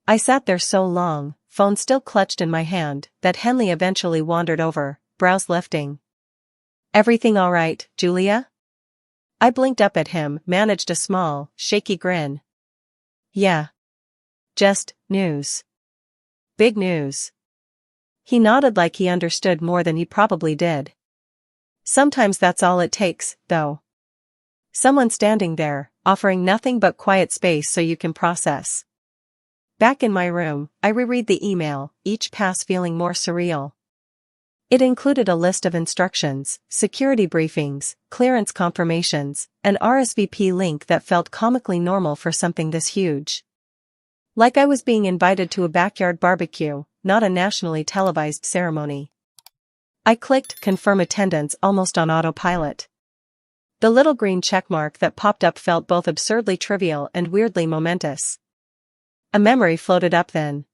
I sat there so long, phone still clutched in my hand, that Henley eventually wandered over, brows lifting. "Everything all right, Julia?" I blinked up at him, managed a small, shaky grin. "Yeah. Just news. Big news." He nodded like he understood more than he probably did. Sometimes that's all it takes, though. Someone standing there, offering nothing but quiet space so you can process. Back in my room, I reread the email, each pass feeling more surreal. It included a list of instructions, security briefings, clearance confirmations, an RSVP link that felt comically normal for something this huge. Like I was being invited to a backyard barbecue, not a nationally televised ceremony. I clicked confirm attendance almost on autopilot. The little green checkmark that popped up felt both absurdly trivial and weirdly momentous. A memory floated up then.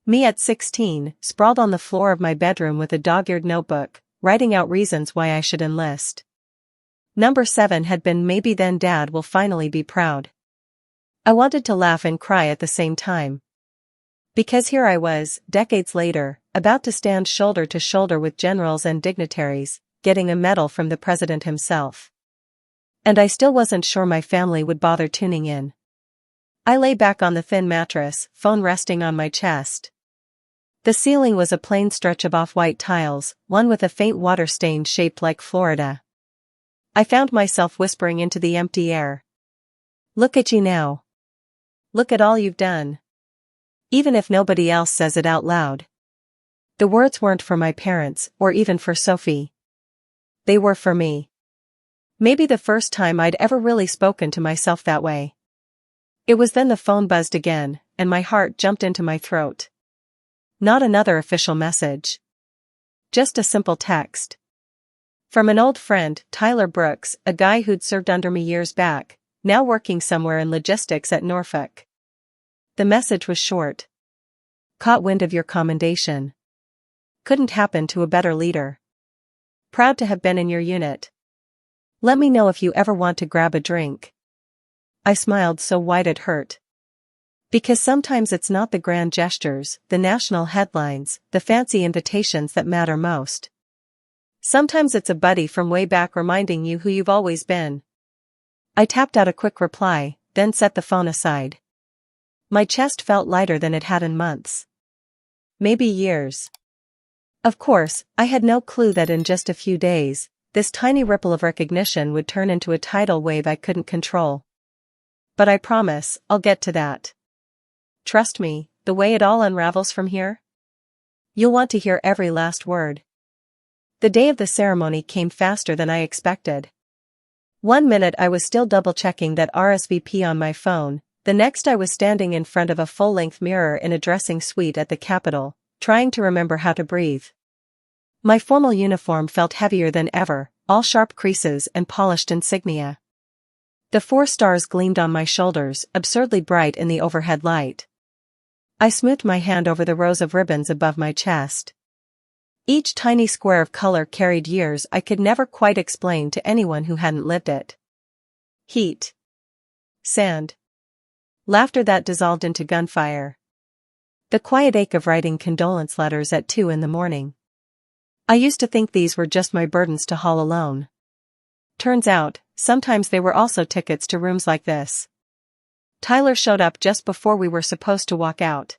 Me at 16, sprawled on the floor of my bedroom with a dog-eared notebook, writing out reasons why I should enlist. Number 7 had been maybe then Dad will finally be proud. I wanted to laugh and cry at the same time. Because here I was, decades later, about to stand shoulder to shoulder with generals and dignitaries, getting a medal from the president himself. And I still wasn't sure my family would bother tuning in. I lay back on the thin mattress, phone resting on my chest. The ceiling was a plain stretch of off-white tiles, one with a faint water stain shaped like Florida. I found myself whispering into the empty air. Look at you now. Look at all you've done. Even if nobody else says it out loud. The words weren't for my parents, or even for Sophie. They were for me. Maybe the first time I'd ever really spoken to myself that way. It was then the phone buzzed again, and my heart jumped into my throat. Not another official message. Just a simple text. From an old friend, Tyler Brooks, a guy who'd served under me years back, now working somewhere in logistics at Norfolk. The message was short. Caught wind of your commendation. Couldn't happen to a better leader. Proud to have been in your unit. Let me know if you ever want to grab a drink. I smiled so wide it hurt. Because sometimes it's not the grand gestures, the national headlines, the fancy invitations that matter most. Sometimes it's a buddy from way back reminding you who you've always been. I tapped out a quick reply, then set the phone aside. My chest felt lighter than it had in months. Maybe years. Of course, I had no clue that in just a few days, this tiny ripple of recognition would turn into a tidal wave I couldn't control. But I promise, I'll get to that. Trust me, the way it all unravels from here? You'll want to hear every last word. The day of the ceremony came faster than I expected. 1 minute I was still double-checking that RSVP on my phone, the next I was standing in front of a full-length mirror in a dressing suite at the Capitol, trying to remember how to breathe. My formal uniform felt heavier than ever, all sharp creases and polished insignia. The 4 stars gleamed on my shoulders, absurdly bright in the overhead light. I smoothed my hand over the rows of ribbons above my chest. Each tiny square of color carried years I could never quite explain to anyone who hadn't lived it. Heat. Sand. Laughter that dissolved into gunfire. The quiet ache of writing condolence letters at 2 in the morning. I used to think these were just my burdens to haul alone. Turns out, sometimes they were also tickets to rooms like this. Tyler showed up just before we were supposed to walk out.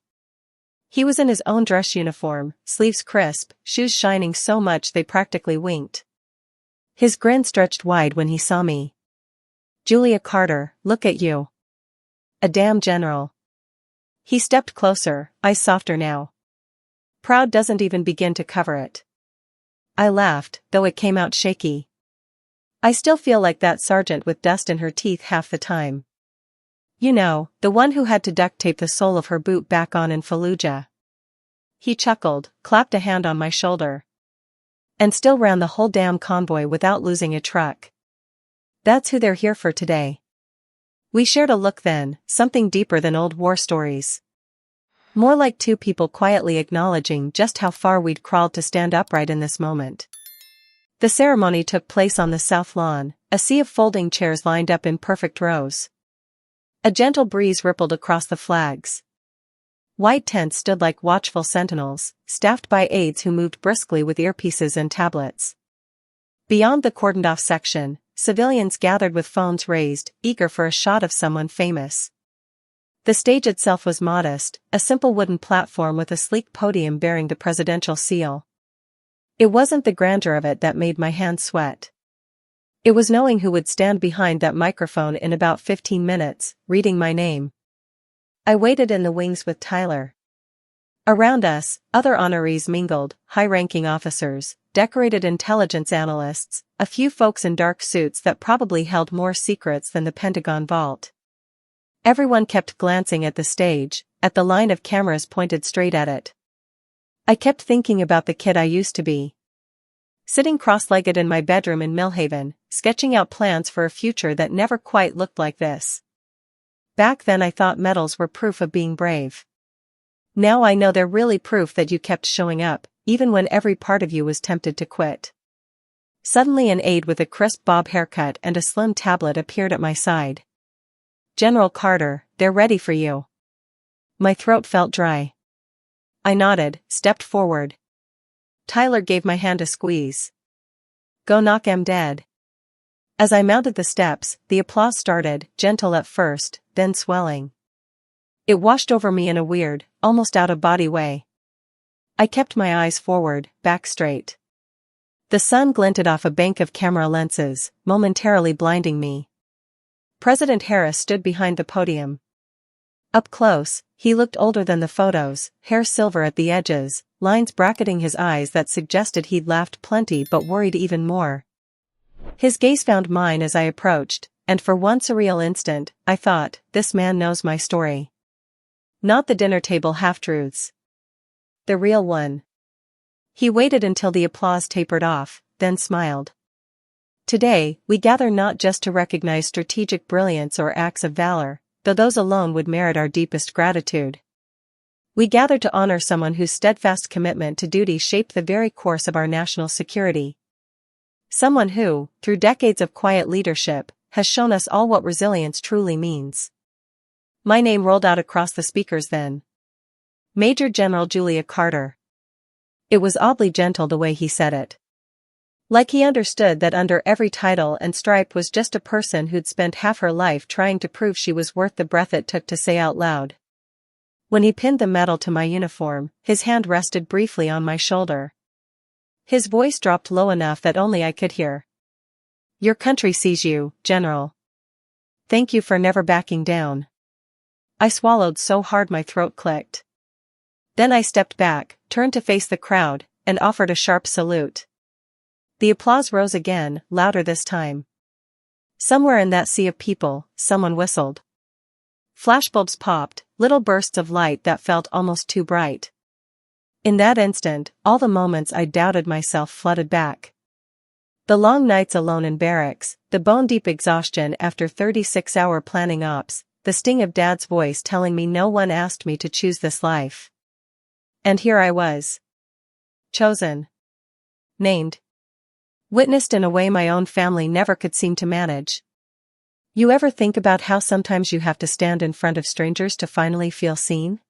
He was in his own dress uniform, sleeves crisp, shoes shining so much they practically winked. His grin stretched wide when he saw me. Julia Carter, look at you. A damn general. He stepped closer, eyes softer now. Proud doesn't even begin to cover it. I laughed, though it came out shaky. I still feel like that sergeant with dust in her teeth half the time. You know, the one who had to duct tape the sole of her boot back on in Fallujah. He chuckled, clapped a hand on my shoulder. And still ran the whole damn convoy without losing a truck. That's who they're here for today. We shared a look then, something deeper than old war stories. More like 2 people quietly acknowledging just how far we'd crawled to stand upright in this moment. The ceremony took place on the south lawn, a sea of folding chairs lined up in perfect rows. A gentle breeze rippled across the flags. White tents stood like watchful sentinels, staffed by aides who moved briskly with earpieces and tablets. Beyond the cordoned-off section, civilians gathered with phones raised, eager for a shot of someone famous. The stage itself was modest, a simple wooden platform with a sleek podium bearing the presidential seal. It wasn't the grandeur of it that made my hands sweat. It was knowing who would stand behind that microphone in about 15 minutes, reading my name. I waited in the wings with Tyler. Around us, other honorees mingled, high-ranking officers, decorated intelligence analysts, a few folks in dark suits that probably held more secrets than the Pentagon vault. Everyone kept glancing at the stage, at the line of cameras pointed straight at it. I kept thinking about the kid I used to be. Sitting cross-legged in my bedroom in Millhaven, sketching out plans for a future that never quite looked like this. Back then I thought medals were proof of being brave. Now I know they're really proof that you kept showing up, even when every part of you was tempted to quit. Suddenly an aide with a crisp bob haircut and a slim tablet appeared at my side. General Carter, they're ready for you. My throat felt dry. I nodded, stepped forward. Tyler gave my hand a squeeze. Go knock 'em dead. As I mounted the steps, the applause started, gentle at first, then swelling. It washed over me in a weird, almost out-of-body way. I kept my eyes forward, back straight. The sun glinted off a bank of camera lenses, momentarily blinding me. President Harris stood behind the podium. Up close, he looked older than the photos, hair silver at the edges, lines bracketing his eyes that suggested he'd laughed plenty but worried even more. His gaze found mine as I approached, and for one surreal instant, I thought, this man knows my story. Not the dinner table half-truths. The real one. He waited until the applause tapered off, then smiled. Today, we gather not just to recognize strategic brilliance or acts of valor, though those alone would merit our deepest gratitude. We gather to honor someone whose steadfast commitment to duty shaped the very course of our national security. Someone who, through decades of quiet leadership, has shown us all what resilience truly means. My name rolled out across the speakers then. Major General Julia Carter. It was oddly gentle the way he said it. Like he understood that under every title and stripe was just a person who'd spent half her life trying to prove she was worth the breath it took to say out loud. When he pinned the medal to my uniform, his hand rested briefly on my shoulder. His voice dropped low enough that only I could hear. Your country sees you, General. Thank you for never backing down. I swallowed so hard my throat clicked. Then I stepped back, turned to face the crowd, and offered a sharp salute. The applause rose again, louder this time. Somewhere in that sea of people, someone whistled. Flashbulbs popped, little bursts of light that felt almost too bright. In that instant, all the moments I doubted myself flooded back. The long nights alone in barracks, the bone-deep exhaustion after 36-hour planning ops, the sting of Dad's voice telling me no one asked me to choose this life. And here I was. Chosen. Named. Witnessed in a way my own family never could seem to manage. You ever think about how sometimes you have to stand in front of strangers to finally feel seen?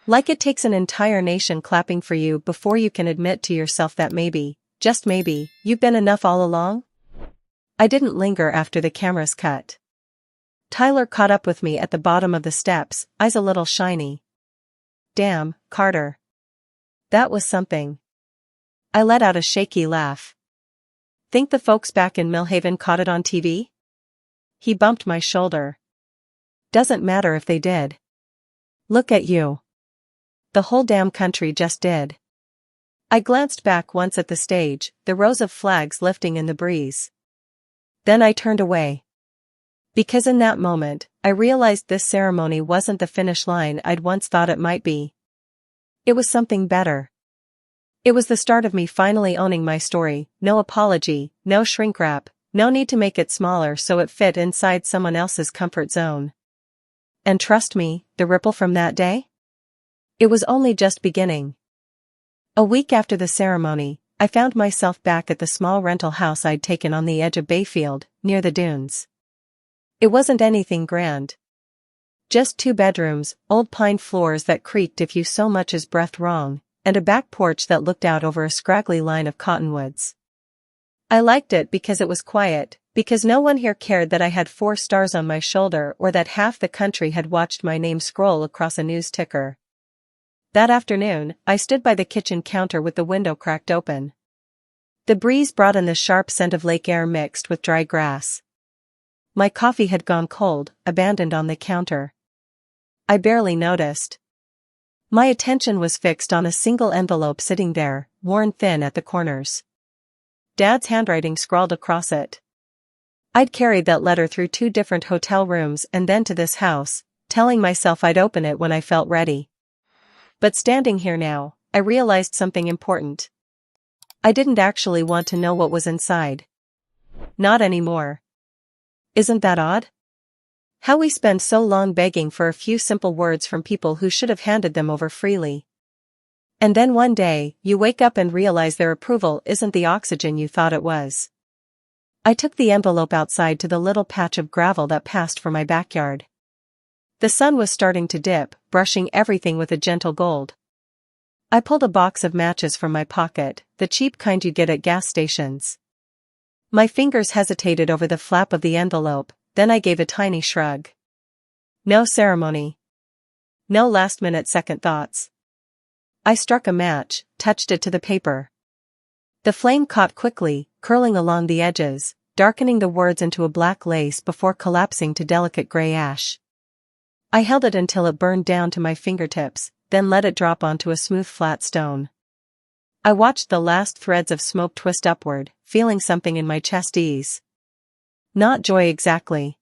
Like it takes an entire nation clapping for you before you can admit to yourself that maybe, just maybe, you've been enough all along? I didn't linger after the cameras cut. Tyler caught up with me at the bottom of the steps, eyes a little shiny. Damn, Carter. That was something. I let out a shaky laugh. Think the folks back in Millhaven caught it on TV? He bumped my shoulder. Doesn't matter if they did. Look at you. The whole damn country just did. I glanced back once at the stage, the rows of flags lifting in the breeze. Then I turned away. Because in that moment, I realized this ceremony wasn't the finish line I'd once thought it might be. It was something better. It was the start of me finally owning my story, no apology, no shrink wrap, no need to make it smaller so it fit inside someone else's comfort zone. And trust me, the ripple from that day? It was only just beginning. A week after the ceremony, I found myself back at the small rental house I'd taken on the edge of Bayfield, near the dunes. It wasn't anything grand. Just 2 bedrooms, old pine floors that creaked if you so much as breathed wrong, and a back porch that looked out over a scraggly line of cottonwoods. I liked it because it was quiet, because no one here cared that I had 4 stars on my shoulder or that half the country had watched my name scroll across a news ticker. That afternoon, I stood by the kitchen counter with the window cracked open. The breeze brought in the sharp scent of lake air mixed with dry grass. My coffee had gone cold, abandoned on the counter. I barely noticed. My attention was fixed on a single envelope sitting there, worn thin at the corners. Dad's handwriting scrawled across it. I'd carried that letter through 2 different hotel rooms and then to this house, telling myself I'd open it when I felt ready. But standing here now, I realized something important. I didn't actually want to know what was inside. Not anymore. Isn't that odd? How we spend so long begging for a few simple words from people who should have handed them over freely. And then one day, you wake up and realize their approval isn't the oxygen you thought it was. I took the envelope outside to the little patch of gravel that passed for my backyard. The sun was starting to dip, brushing everything with a gentle gold. I pulled a box of matches from my pocket, the cheap kind you get at gas stations. My fingers hesitated over the flap of the envelope, then I gave a tiny shrug. No ceremony. No last-minute second thoughts. I struck a match, touched it to the paper. The flame caught quickly, curling along the edges, darkening the words into a black lace before collapsing to delicate gray ash. I held it until it burned down to my fingertips, then let it drop onto a smooth flat stone. I watched the last threads of smoke twist upward, feeling something in my chest ease. Not joy exactly.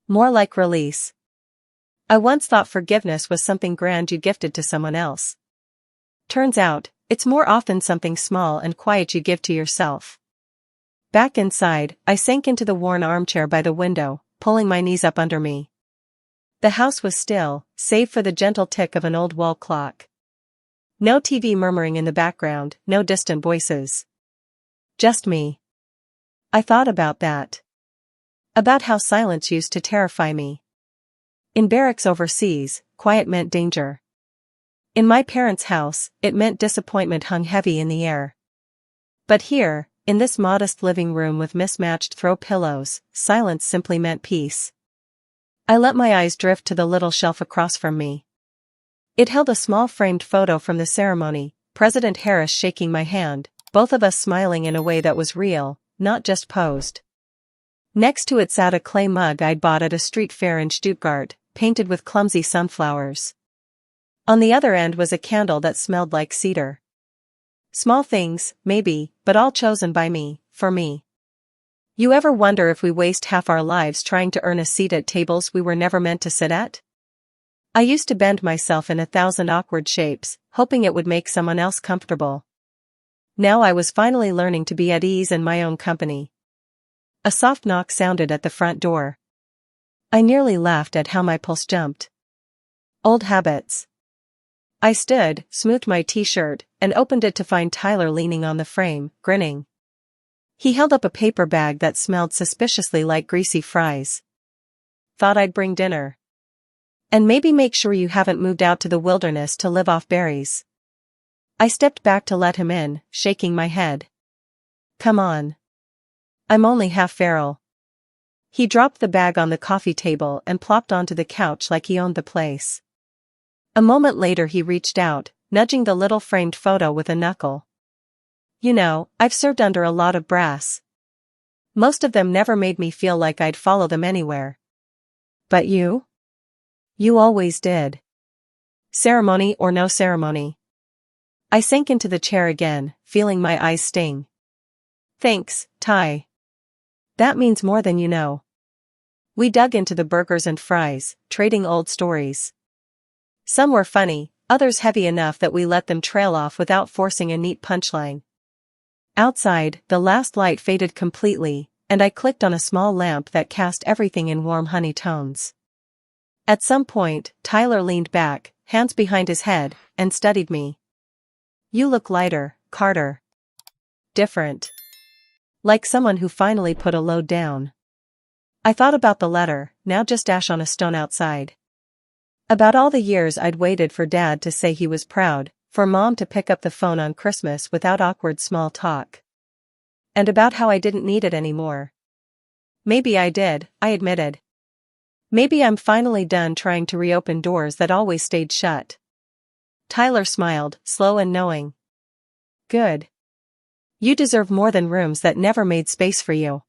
More like release. I once thought forgiveness was something grand you gifted to someone else. Turns out, it's more often something small and quiet you give to yourself. Back inside, I sank into the worn armchair by the window, pulling my knees up under me. The house was still, save for the gentle tick of an old wall clock. No TV murmuring in the background, no distant voices. Just me. I thought about that. About how silence used to terrify me. In barracks overseas, quiet meant danger. In my parents' house, it meant disappointment hung heavy in the air. But here, in this modest living room with mismatched throw pillows, silence simply meant peace. I let my eyes drift to the little shelf across from me. It held a small framed photo from the ceremony, President Harris shaking my hand, both of us smiling in a way that was real, not just posed. Next to it sat a clay mug I'd bought at a street fair in Stuttgart, painted with clumsy sunflowers. On the other end was a candle that smelled like cedar. Small things, maybe, but all chosen by me, for me. You ever wonder if we waste half our lives trying to earn a seat at tables we were never meant to sit at? I used to bend myself in 1,000 awkward shapes, hoping it would make someone else comfortable. Now I was finally learning to be at ease in my own company. A soft knock sounded at the front door. I nearly laughed at how my pulse jumped. Old habits. I stood, smoothed my t-shirt, and opened it to find Tyler leaning on the frame, grinning. He held up a paper bag that smelled suspiciously like greasy fries. Thought I'd bring dinner. And maybe make sure you haven't moved out to the wilderness to live off berries. I stepped back to let him in, shaking my head. Come on. I'm only half feral. He dropped the bag on the coffee table and plopped onto the couch like he owned the place. A moment later he reached out, nudging the little framed photo with a knuckle. You know, I've served under a lot of brass. Most of them never made me feel like I'd follow them anywhere. But you? You always did. Ceremony or no ceremony. I sank into the chair again, feeling my eyes sting. Thanks, Ty. That means more than you know. We dug into the burgers and fries, trading old stories. Some were funny, others heavy enough that we let them trail off without forcing a neat punchline. Outside, the last light faded completely, and I clicked on a small lamp that cast everything in warm honey tones. At some point, Tyler leaned back, hands behind his head, and studied me. You look lighter, Carter. Different. Like someone who finally put a load down. I thought about the letter, now just ash on a stone outside. About all the years I'd waited for Dad to say he was proud, for Mom to pick up the phone on Christmas without awkward small talk. And about how I didn't need it anymore. Maybe I did, I admitted. Maybe I'm finally done trying to reopen doors that always stayed shut. Tyler smiled, slow and knowing. Good. You deserve more than rooms that never made space for you.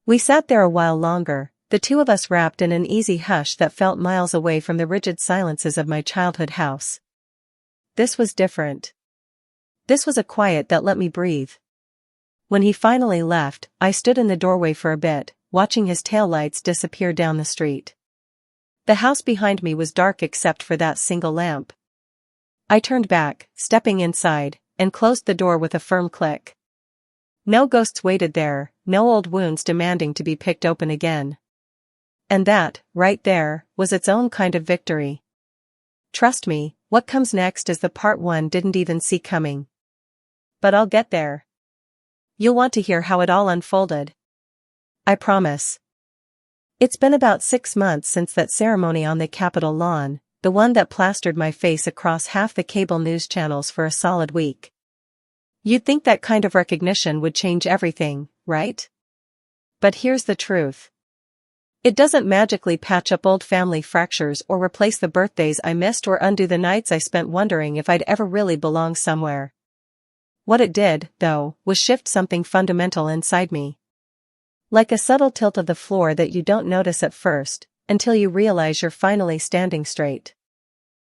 We sat there a while longer, the two of us wrapped in an easy hush that felt miles away from the rigid silences of my childhood house. This was different. This was a quiet that let me breathe. When he finally left, I stood in the doorway for a bit, watching his taillights disappear down the street. The house behind me was dark except for that single lamp. I turned back, stepping inside, and closed the door with a firm click. No ghosts waited there, no old wounds demanding to be picked open again. And that, right there, was its own kind of victory. Trust me, what comes next is the part one didn't even see coming. But I'll get there. You'll want to hear how it all unfolded. I promise. It's been about 6 months since that ceremony on the Capitol lawn, the one that plastered my face across half the cable news channels for a solid week. You'd think that kind of recognition would change everything, right? But here's the truth. It doesn't magically patch up old family fractures or replace the birthdays I missed or undo the nights I spent wondering if I'd ever really belong somewhere. What it did, though, was shift something fundamental inside me. Like a subtle tilt of the floor that you don't notice at first, until you realize you're finally standing straight.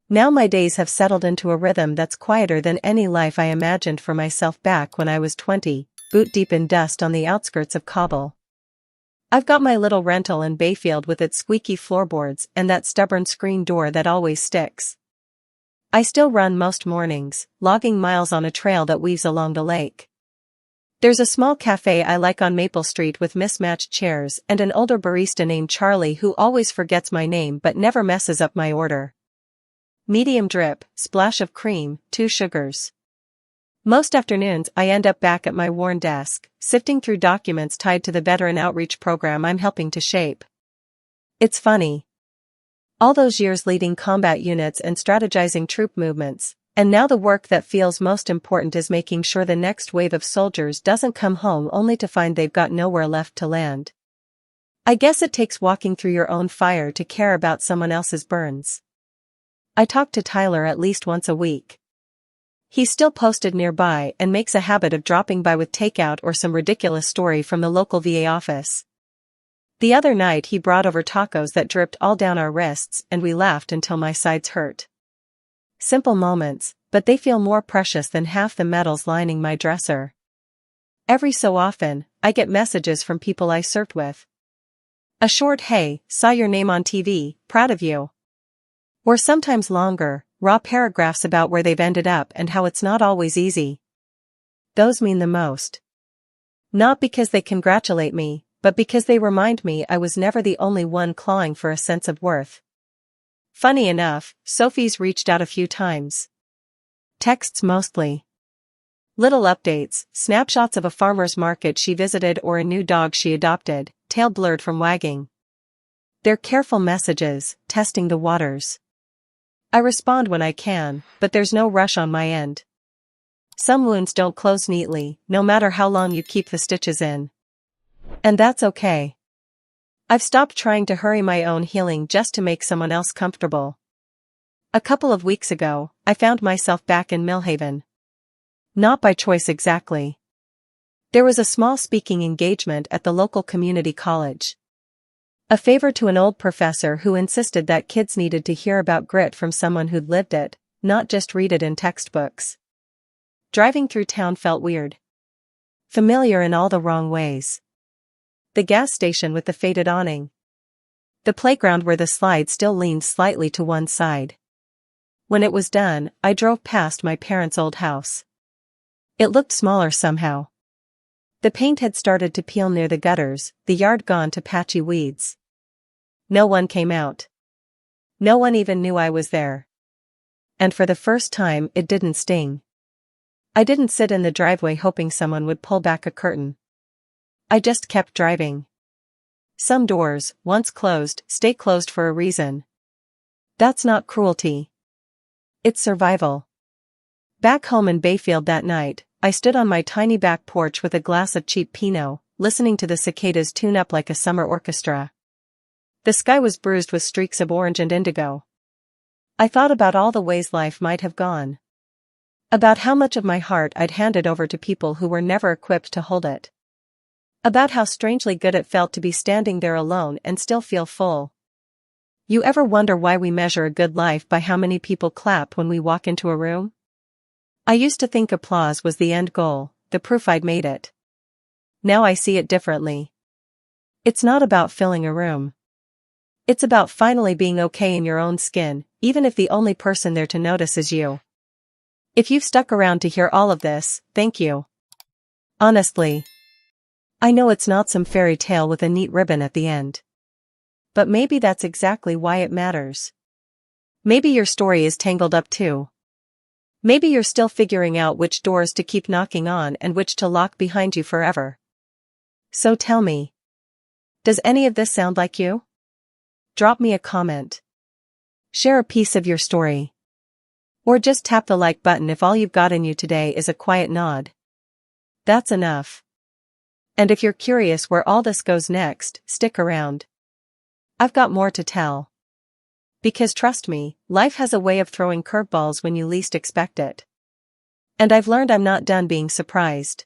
Now my days have settled into a rhythm that's quieter than any life I imagined for myself back when I was 20, boot deep in dust on the outskirts of Cobble. I've got my little rental in Bayfield with its squeaky floorboards and that stubborn screen door that always sticks. I still run most mornings, logging miles on a trail that weaves along the lake. There's a small cafe I like on Maple Street with mismatched chairs and an older barista named Charlie who always forgets my name but never messes up my order. Medium drip, splash of cream, 2 sugars. Most afternoons I end up back at my worn desk, sifting through documents tied to the veteran outreach program I'm helping to shape. It's funny. All those years leading combat units and strategizing troop movements, and now the work that feels most important is making sure the next wave of soldiers doesn't come home only to find they've got nowhere left to land. I guess it takes walking through your own fire to care about someone else's burns. I talk to Tyler at least once a week. He's still posted nearby and makes a habit of dropping by with takeout or some ridiculous story from the local VA office. The other night he brought over tacos that dripped all down our wrists and we laughed until my sides hurt. Simple moments, but they feel more precious than half the medals lining my dresser. Every so often, I get messages from people I served with. A short "Hey, saw your name on TV, proud of you." Or sometimes longer, raw paragraphs about where they've ended up and how it's not always easy. Those mean the most. Not because they congratulate me, but because they remind me I was never the only one clawing for a sense of worth. Funny enough, Sophie's reached out a few times. Texts mostly. Little updates, snapshots of a farmer's market she visited or a new dog she adopted, tail blurred from wagging. They're careful messages, testing the waters. I respond when I can, but there's no rush on my end. Some wounds don't close neatly, no matter how long you keep the stitches in. And that's okay. I've stopped trying to hurry my own healing just to make someone else comfortable. A couple of weeks ago, I found myself back in Millhaven. Not by choice exactly. There was a small speaking engagement at the local community college. A favor to an old professor who insisted that kids needed to hear about grit from someone who'd lived it, not just read it in textbooks. Driving through town felt weird. Familiar in all the wrong ways. The gas station with the faded awning. The playground where the slide still leaned slightly to one side. When it was done, I drove past my parents' old house. It looked smaller somehow. The paint had started to peel near the gutters, the yard gone to patchy weeds. No one came out. No one even knew I was there. And for the first time it didn't sting. I didn't sit in the driveway hoping someone would pull back a curtain. I just kept driving. Some doors, once closed, stay closed for a reason. That's not cruelty. It's survival. Back home in Bayfield that night, I stood on my tiny back porch with a glass of cheap Pinot, listening to the cicadas tune up like a summer orchestra. The sky was bruised with streaks of orange and indigo. I thought about all the ways life might have gone. About how much of my heart I'd handed over to people who were never equipped to hold it. About how strangely good it felt to be standing there alone and still feel full. You ever wonder why we measure a good life by how many people clap when we walk into a room? I used to think applause was the end goal, the proof I'd made it. Now I see it differently. It's not about filling a room. It's about finally being okay in your own skin, even if the only person there to notice is you. If you've stuck around to hear all of this, thank you. Honestly. I know it's not some fairy tale with a neat ribbon at the end. But maybe that's exactly why it matters. Maybe your story is tangled up too. Maybe you're still figuring out which doors to keep knocking on and which to lock behind you forever. So tell me. Does any of this sound like you? Drop me a comment. Share a piece of your story. Or just tap the like button if all you've got in you today is a quiet nod. That's enough. And if you're curious where all this goes next, stick around. I've got more to tell. Because trust me, life has a way of throwing curveballs when you least expect it. And I've learned I'm not done being surprised.